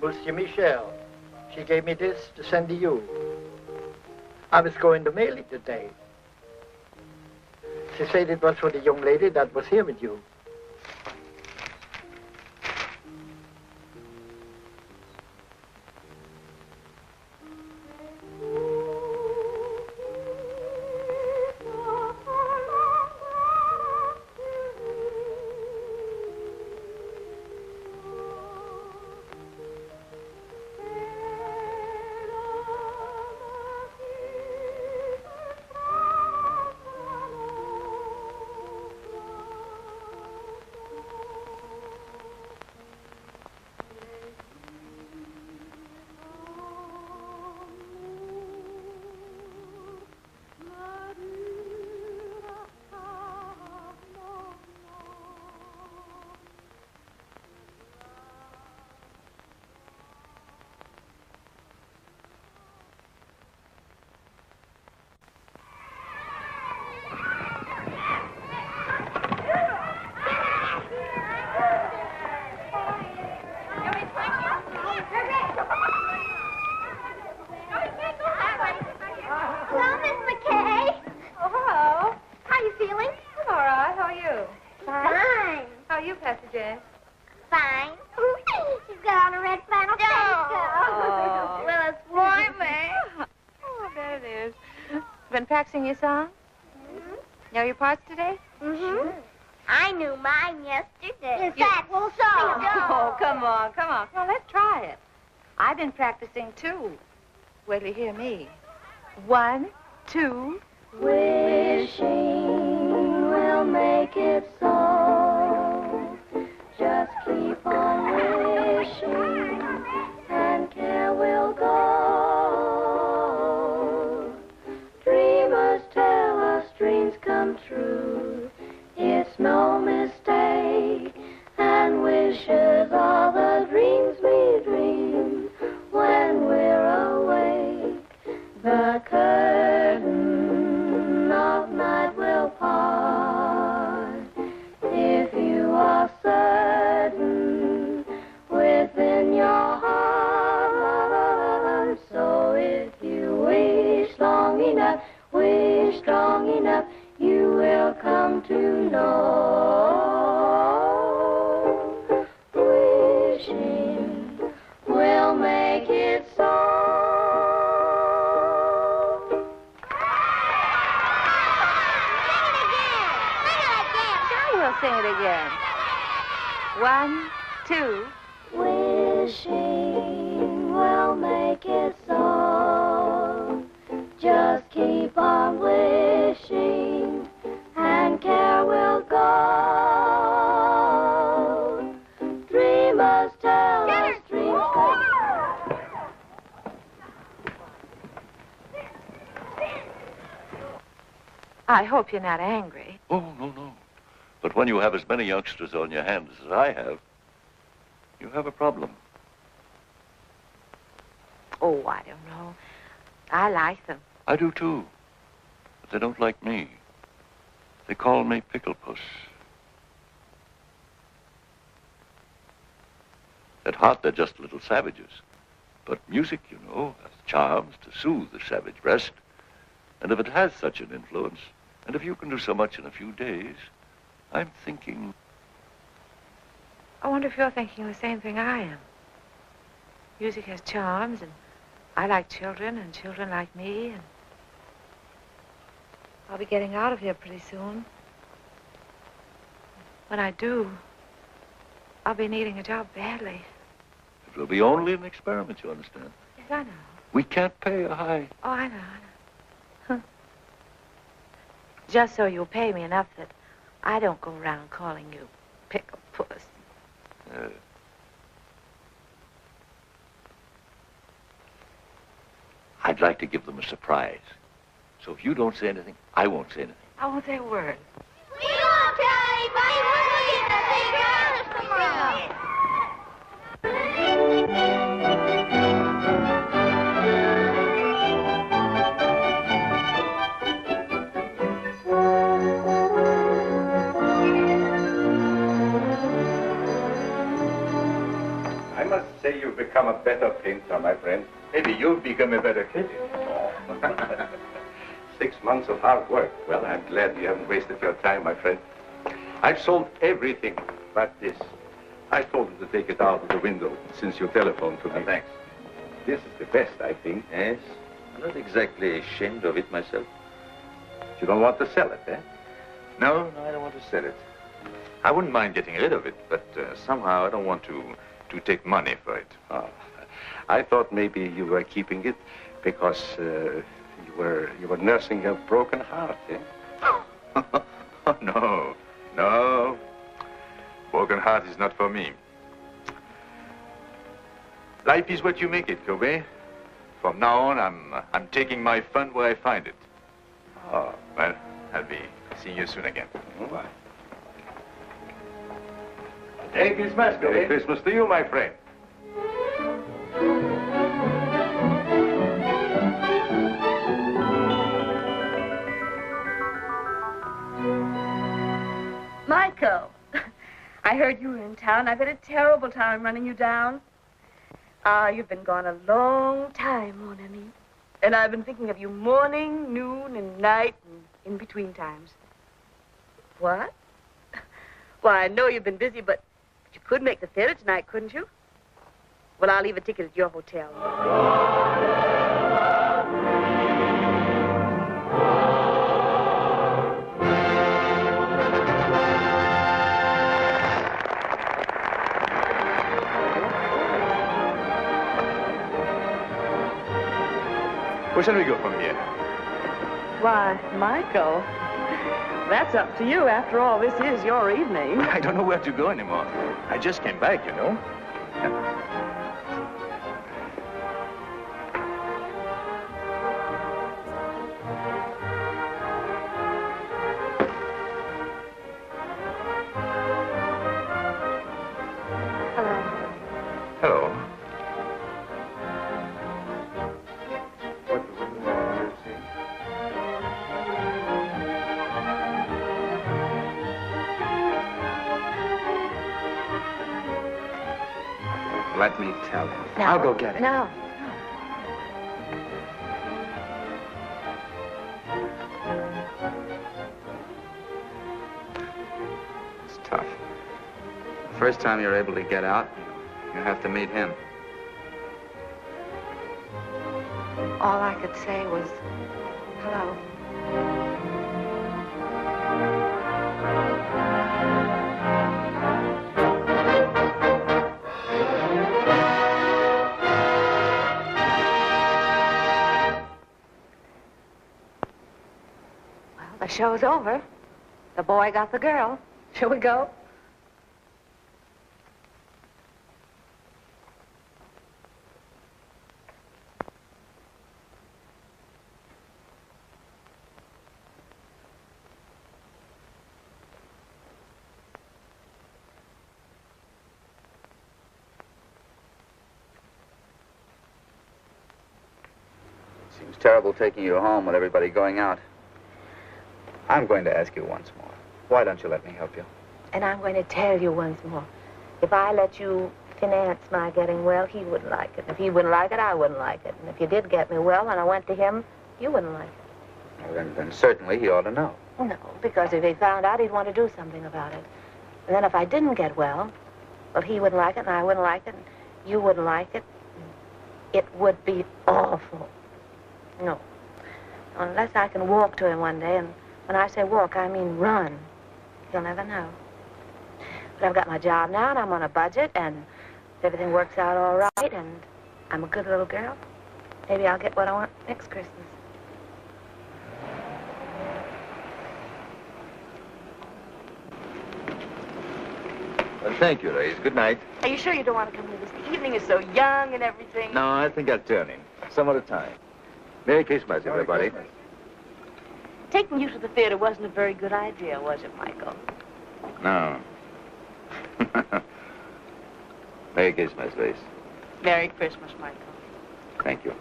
Monsieur Michel, she gave me this to send to you. I was going to mail it today. She said it was for the young lady that was here with you. Practicing your song? Know your parts today? Mm-hmm. I knew mine yesterday. In fact, we'll sing Oh, come on. Let's try it. I've been practicing, too. Wait till you hear me. 1, 2. Wishing will make it so. Just keep on wishing, and care will go. Dreamers tell us dreams come true. It's no mistake, and wishes are the dreams we dream when we're awake. The curtain of night will part if you are certain within your heart. So if you wish long enough, wish strong enough, you will come to know. Wishing will make it so. Sing it again. 1, 2. Wishing will make it so. Just keep on wishing, and care will go. Dreamers tell us dreams come. I hope you're not angry. Oh, no. But when you have as many youngsters on your hands as I have, you have a problem. Oh, I don't know. I like them. I do, too. But they don't like me. They call me Pickle Puss. At heart, they're just little savages. But music, you know, has charms to soothe the savage breast. And if it has such an influence, and if you can do so much in a few days, I'm thinking... I wonder if you're thinking the same thing I am. Music has charms, and I like children, and children like me, and I'll be getting out of here pretty soon. When I do, I'll be needing a job badly. It will be only an experiment, you understand? Yes, I know. We can't pay a high... Oh, I know. Huh. Just so you'll pay me enough that I don't go around calling you Pickle Puss. I'd like to give them a surprise. So if you don't say anything, I won't say anything. I won't say a word. We won't tell anybody when we get the big girls tomorrow. I must say you've become a better painter, my friend. Maybe you've become a better kid. 6 months of hard work. Well, I'm glad you haven't wasted your time, my friend. I've sold everything but this. I told him to take it out of the window since you telephoned to me. Thanks. This is the best, I think. Yes, I'm not exactly ashamed of it myself. You don't want to sell it, eh? No, I don't want to sell it. I wouldn't mind getting rid of it, but somehow I don't want to take money for it. Oh, I thought maybe you were keeping it because you were nursing a broken heart, eh? Oh, no. Broken heart is not for me. Life is what you make it, Kobe. From now on, I'm taking my fun where I find it. Oh, well, I'll be seeing you soon again. Bye. Merry Christmas, Kobe. Merry Christmas to you, my friend. Michael, I heard you were in town. I've had a terrible time running you down. You've been gone a long time, mon ami. And I've been thinking of you morning, noon, and night, and in between times. What? Well, I know you've been busy, but you could make the theater tonight, couldn't you? Well, I'll leave a ticket at your hotel. Where shall we go from here? Why, Michael, that's up to you. After all, this is your evening. I don't know where to go anymore. I just came back, you know. Hello. Let me tell him. No. I'll go get it. No. It's tough. The first time you're able to get out, you have to meet him. All I could say was, hello. Well, the show's over. The boy got the girl. Shall we go? Seems terrible taking you home with everybody going out. I'm going to ask you once more. Why don't you let me help you? And I'm going to tell you once more. If I let you finance my getting well, he wouldn't like it. If he wouldn't like it, I wouldn't like it. And if you did get me well and I went to him, you wouldn't like it. Well, then certainly he ought to know. No, because if he found out, he'd want to do something about it. And then if I didn't get well, he wouldn't like it and I wouldn't like it and you wouldn't like it. It would be awful. No. Unless I can walk to him one day, and when I say walk, I mean run. He'll never know. But I've got my job now, and I'm on a budget, and if everything works out all right, and I'm a good little girl, maybe I'll get what I want next Christmas. Well, thank you, ladies. Good night. Are you sure you don't want to come with us? The evening is so young and everything. No, I think I'll turn in. Some other time. Merry Christmas, everybody. Taking you to the theater wasn't a very good idea, was it, Michael? No. Merry Christmas, Grace. Merry Christmas, Michael. Thank you.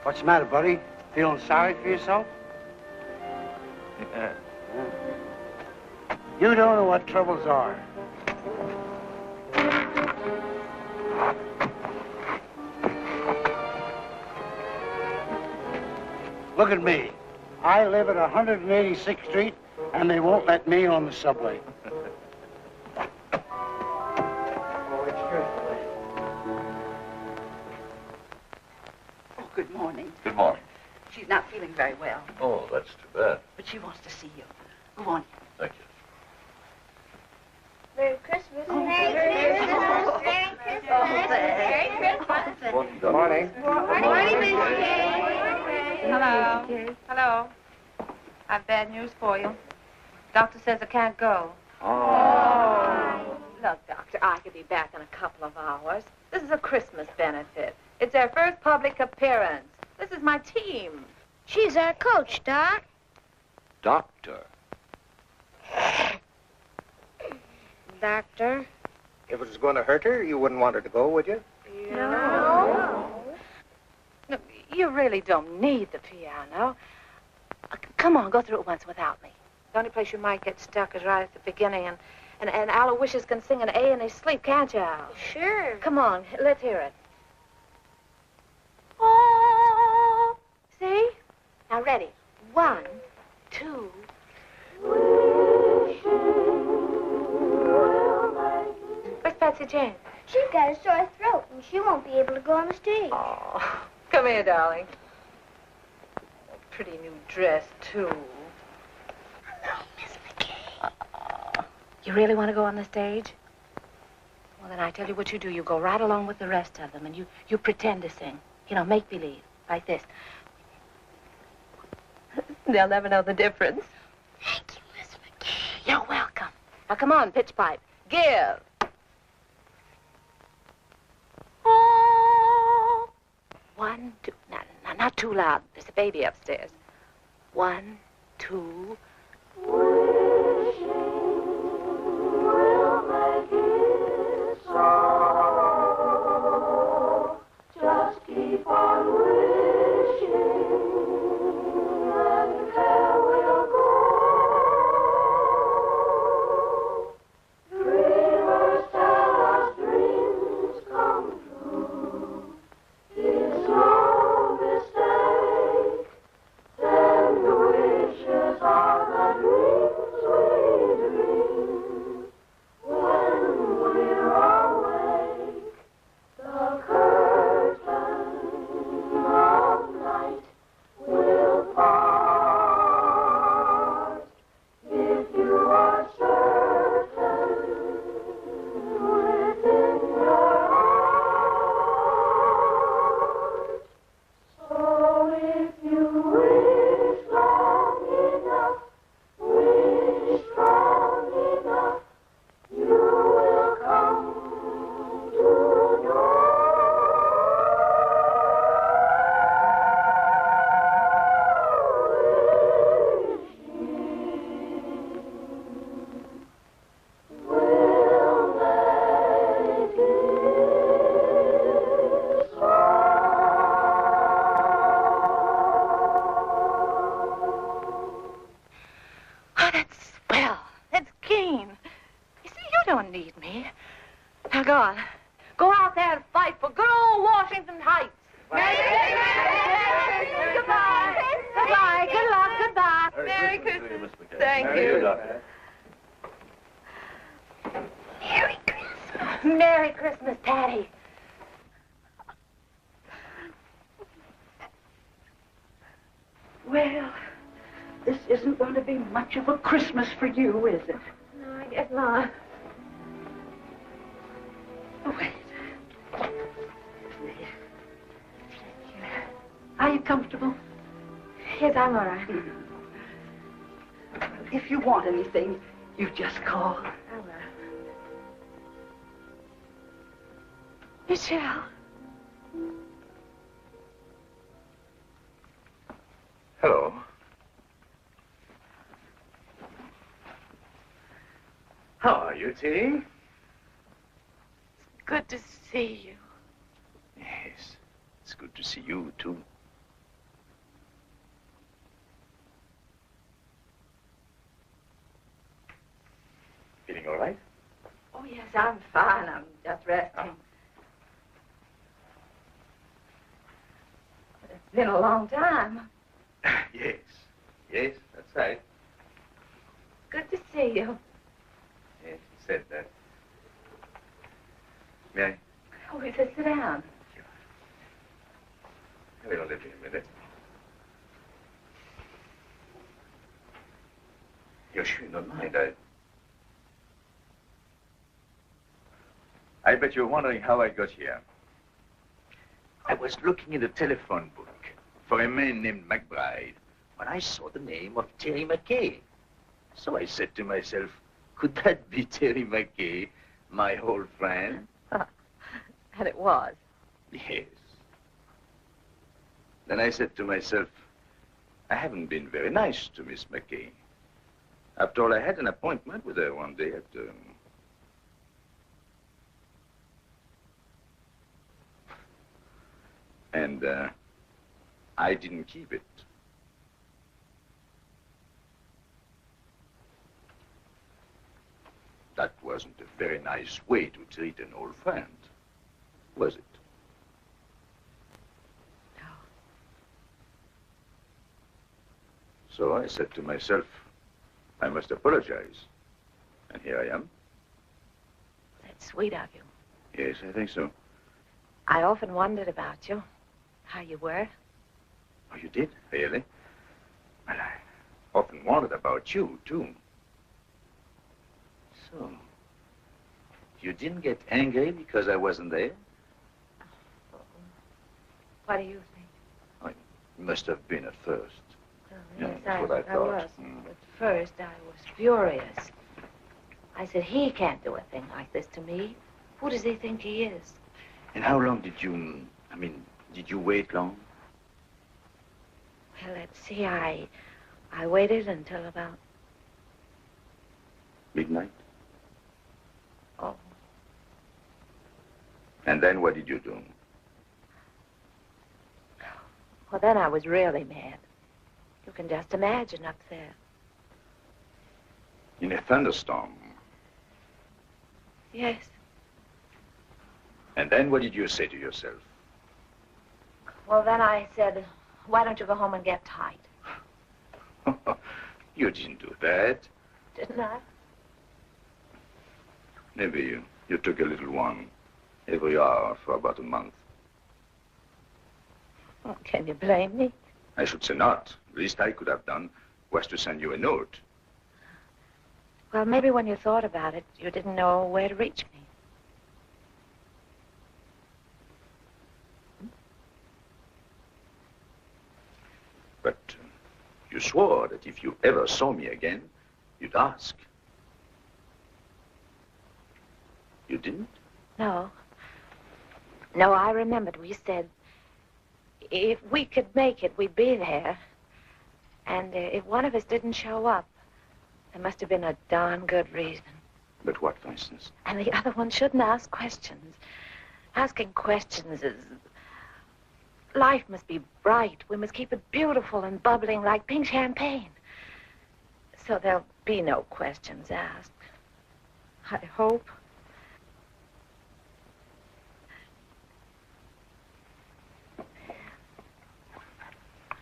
What's the matter, buddy? Feeling sorry for yourself? Yeah. You don't know what troubles are. Look at me. I live at 186th Street, and they won't let me on the subway. Good morning. Good morning. She's not feeling very well, Oh, that's too bad. but she wants to see you. Go on. Thank you. Merry Christmas. Merry Christmas. Merry Christmas. Merry Christmas. Good morning. Good morning, Miss Kay. Hello. Hello. I've bad news for you. Doctor says I can't go. Oh. Look, Doctor, I could be back in a couple of hours. This is a Christmas benefit. It's their first public appearance. This is my team. She's our coach, Doc. Doctor. Doctor. If it was going to hurt her, you wouldn't want her to go, would you? No. No, you really don't need the piano. Come on, go through it once without me. The only place you might get stuck is right at the beginning, and Aloysius can sing an A in his sleep, can't you, Al? Sure. Come on, let's hear it. Oh, see? Now, ready. 1, 2, What's it, Jane? She's got a sore throat, and she won't be able to go on the stage. Oh, come here, darling. Pretty new dress, too. Hello, Miss McKay. You really want to go on the stage? Well, then I tell you what you do. You go right along with the rest of them, and you pretend to sing. You know, make believe, like this. They'll never know the difference. Thank you, Miss McKay. You're welcome. Now, come on, pitch pipe. Give. Oh. 1, 2. No, not too loud. There's a baby upstairs. 1, 2. Just keep on wishing, and there will go. Dreamers tell us dreams come true. It's no mistake. Tender wishes are the dreams we dream when we're awake. The curtain of night will part if you are certain within your heart. So if you wish long enough, wish strong enough, you will come to know. Oh, that's swell. That's keen. You see, you don't need me. Now, go on. Go out there and fight for good old Washington Heights. Goodbye. Goodbye. Good luck. Goodbye. Merry Christmas. McKay. Thank Merry you. Christmas. Merry Christmas. Merry Christmas, Patty. Well, this isn't going to be much of a Christmas for you, is it? No, I guess not. Oh, wait. Are you comfortable? Yes, I'm all right. If you want anything, you just call. I will. Michelle. Hello. How are you, Tilly? Good to see you. Yes, it's good to see you, too. Feeling all right? Oh, yes, I'm fine. I'm just resting. It's been a long time. Yes, yes, that's right. Good to see you. Yes, he said that. May I? Oh, he said sit down. We'll live in a minute. You're sure you don't mind, I bet you're wondering how I got here. I was looking in the telephone book for a man named McBride when I saw the name of Terry McKay. So I said to myself, could that be Terry McKay, my old friend? And it was. Yes. Then I said to myself, I haven't been very nice to Miss McKay. After all, I had an appointment with her one day at... And I didn't keep it. That wasn't a very nice way to treat an old friend, was it? No. So I said to myself, I must apologize. And here I am. That's That's sweet of you. Yes, I think so. I often wondered about you, how you were. Oh, you did? Really? Well, I often wondered about you, too. So, you didn't get angry because I wasn't there? What do you think? Oh, it must have been at first. Oh, Yeah, yes, that's what I I thought. was. At first, I was furious. I said, he can't do a thing like this to me. Who does he think he is? And how long did you, did you wait long? Well, let's see, I waited until about... Midnight? Oh. And then what did you do? Well, then I was really mad. You can just imagine up there. In a thunderstorm? Yes. And then what did you say to yourself? Well, then I said, why don't you go home and get tight? You didn't do that. Didn't I? Maybe you took a little one every hour for about a month. Oh, can you blame me? I should say not. The least I could have done was to send you a note. Well, maybe when you thought about it, you didn't know where to reach me. But you swore that if you ever saw me again, you'd ask. You didn't? No. No, I remembered we said if we could make it, we'd be there. And if one of us didn't show up, there must have been a darn good reason. But what, for instance? And the other one shouldn't ask questions. Asking questions is... Life must be bright. We must keep it beautiful and bubbling like pink champagne. So there'll be no questions asked. I hope.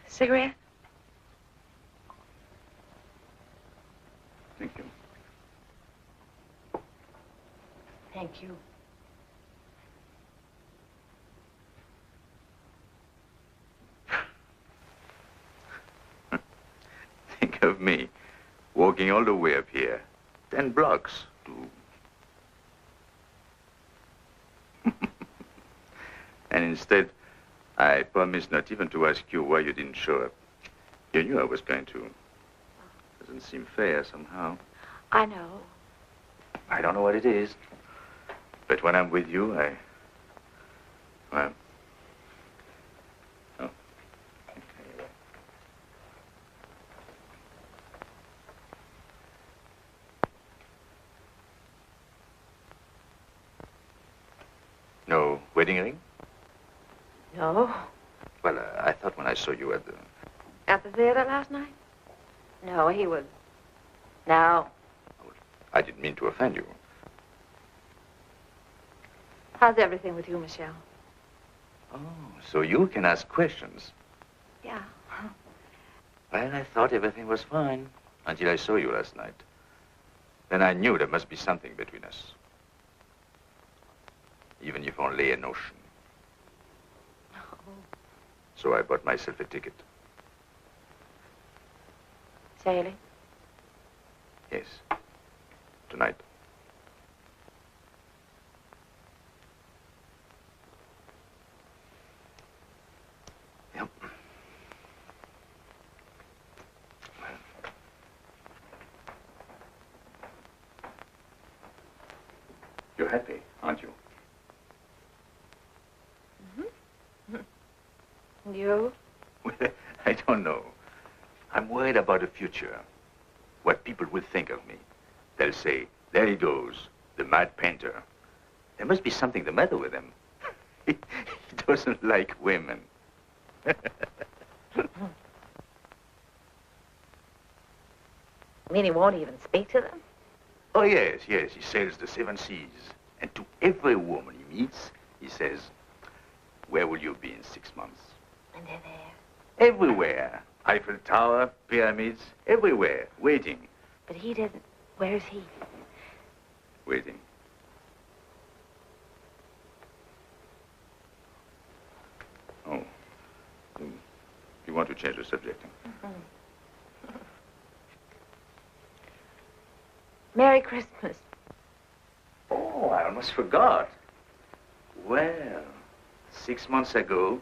Cigarette? Thank you. Thank you. Think of me, walking all the way up here, 10 blocks to... And instead, I promised not even to ask you why you didn't show up. You knew I was going to. Doesn't seem fair somehow. I know. I don't know what it is. But when I'm with you, well... Oh. No wedding ring? No. Well, I thought when I saw you at the... At the theater last night? No, he was... No. I didn't mean to offend you. How's everything with you, Michelle? Oh, so you can ask questions. Yeah. Well, I thought everything was fine until I saw you last night. Then I knew there must be something between us. Even if only a notion. Oh. So I bought myself a ticket. Sailing? Yes. Tonight. Yep. You're happy, aren't you? And you? Well, I don't know. I'm worried about the future. What people will think of me. They'll say, there he goes, the mad painter. There must be something the matter with him. He doesn't like women. You mean he won't even speak to them? Oh, yes, yes. He sails the 7 seas. And to every woman he meets, he says, where will you be in 6 months? And they're there. Everywhere. Eiffel Tower, pyramids, everywhere, waiting. But he didn't. Where's he? Waiting. want to change the subject. Merry Christmas. Oh, I almost forgot. Well, 6 months ago,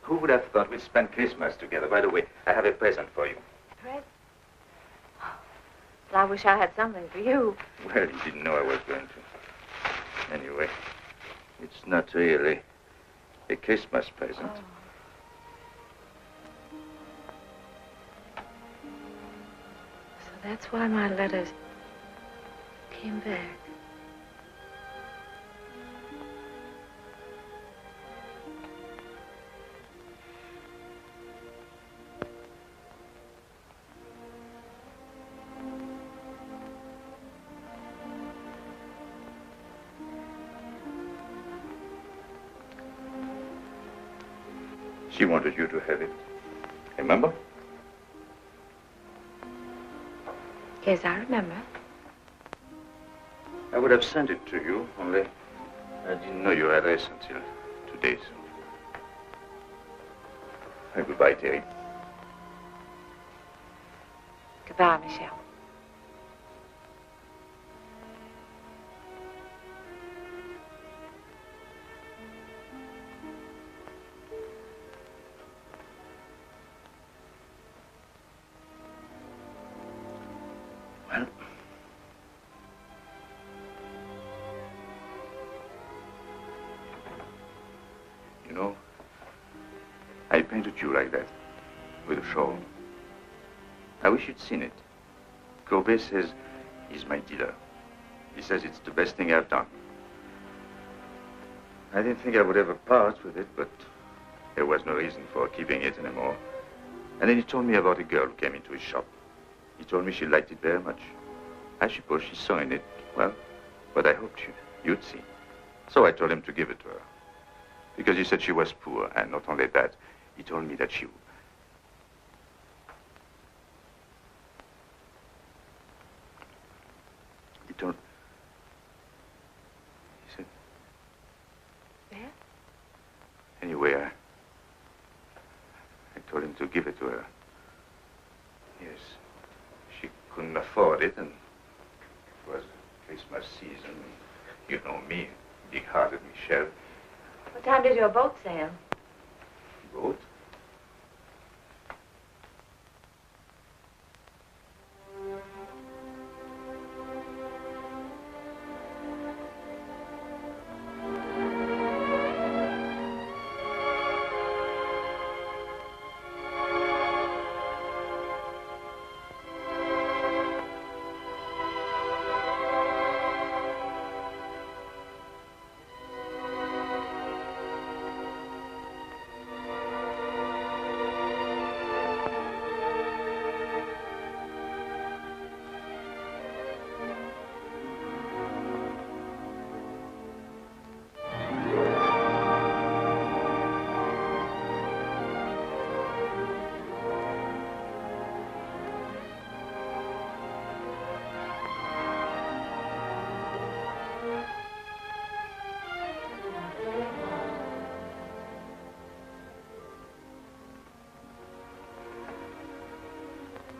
who would have thought we'd spend Christmas together? By the way, I have a present for you. Present? Well, I wish I had something for you. Well, you didn't know I was going to. Anyway, it's not really a Christmas present. Oh. So that's why my letters came back. She wanted you to have it. Remember? Yes, I remember. I would have sent it to you, only I didn't know your address until today, so... Goodbye, Terry. Goodbye, Michelle. Well, you know, I painted you like that, with a shawl. I wish you'd seen it. Courbet says he's my dealer. He says it's the best thing I've done. I didn't think I would ever part with it, but there was no reason for keeping it anymore. And then he told me about a girl who came into his shop. He told me she liked it very much. I suppose she saw in it, well, what I hoped you'd see. So I told him to give it to her. Because he said she was poor, and not only that, he told me that she... He told... He said... Yeah? Anyway, I told him to give it to her. Yes. She couldn't afford it, and it was Christmas season. You know me, big-hearted Michelle. What time did your boat sail? Boat?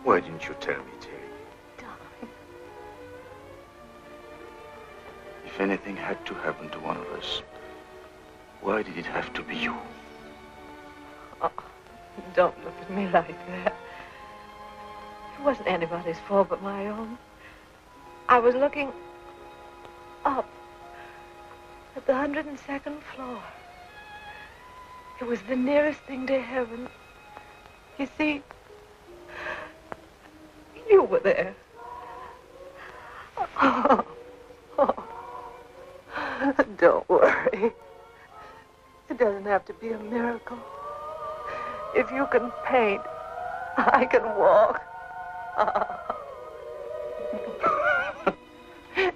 Why didn't you tell me, Terry? Darling. If anything had to happen to one of us, why did it have to be you? Oh, don't look at me like that. It wasn't anybody's fault but my own. I was looking up at the 102nd floor. It was the nearest thing to heaven. You see, you were there. Oh. Don't worry. It doesn't have to be a miracle. If you can paint, I can walk.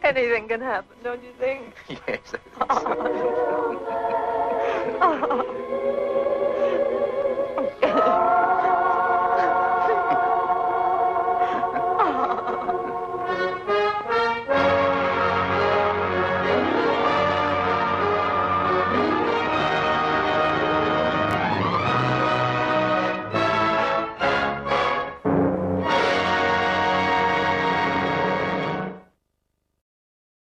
Anything can happen, don't you think? Yes, I think so.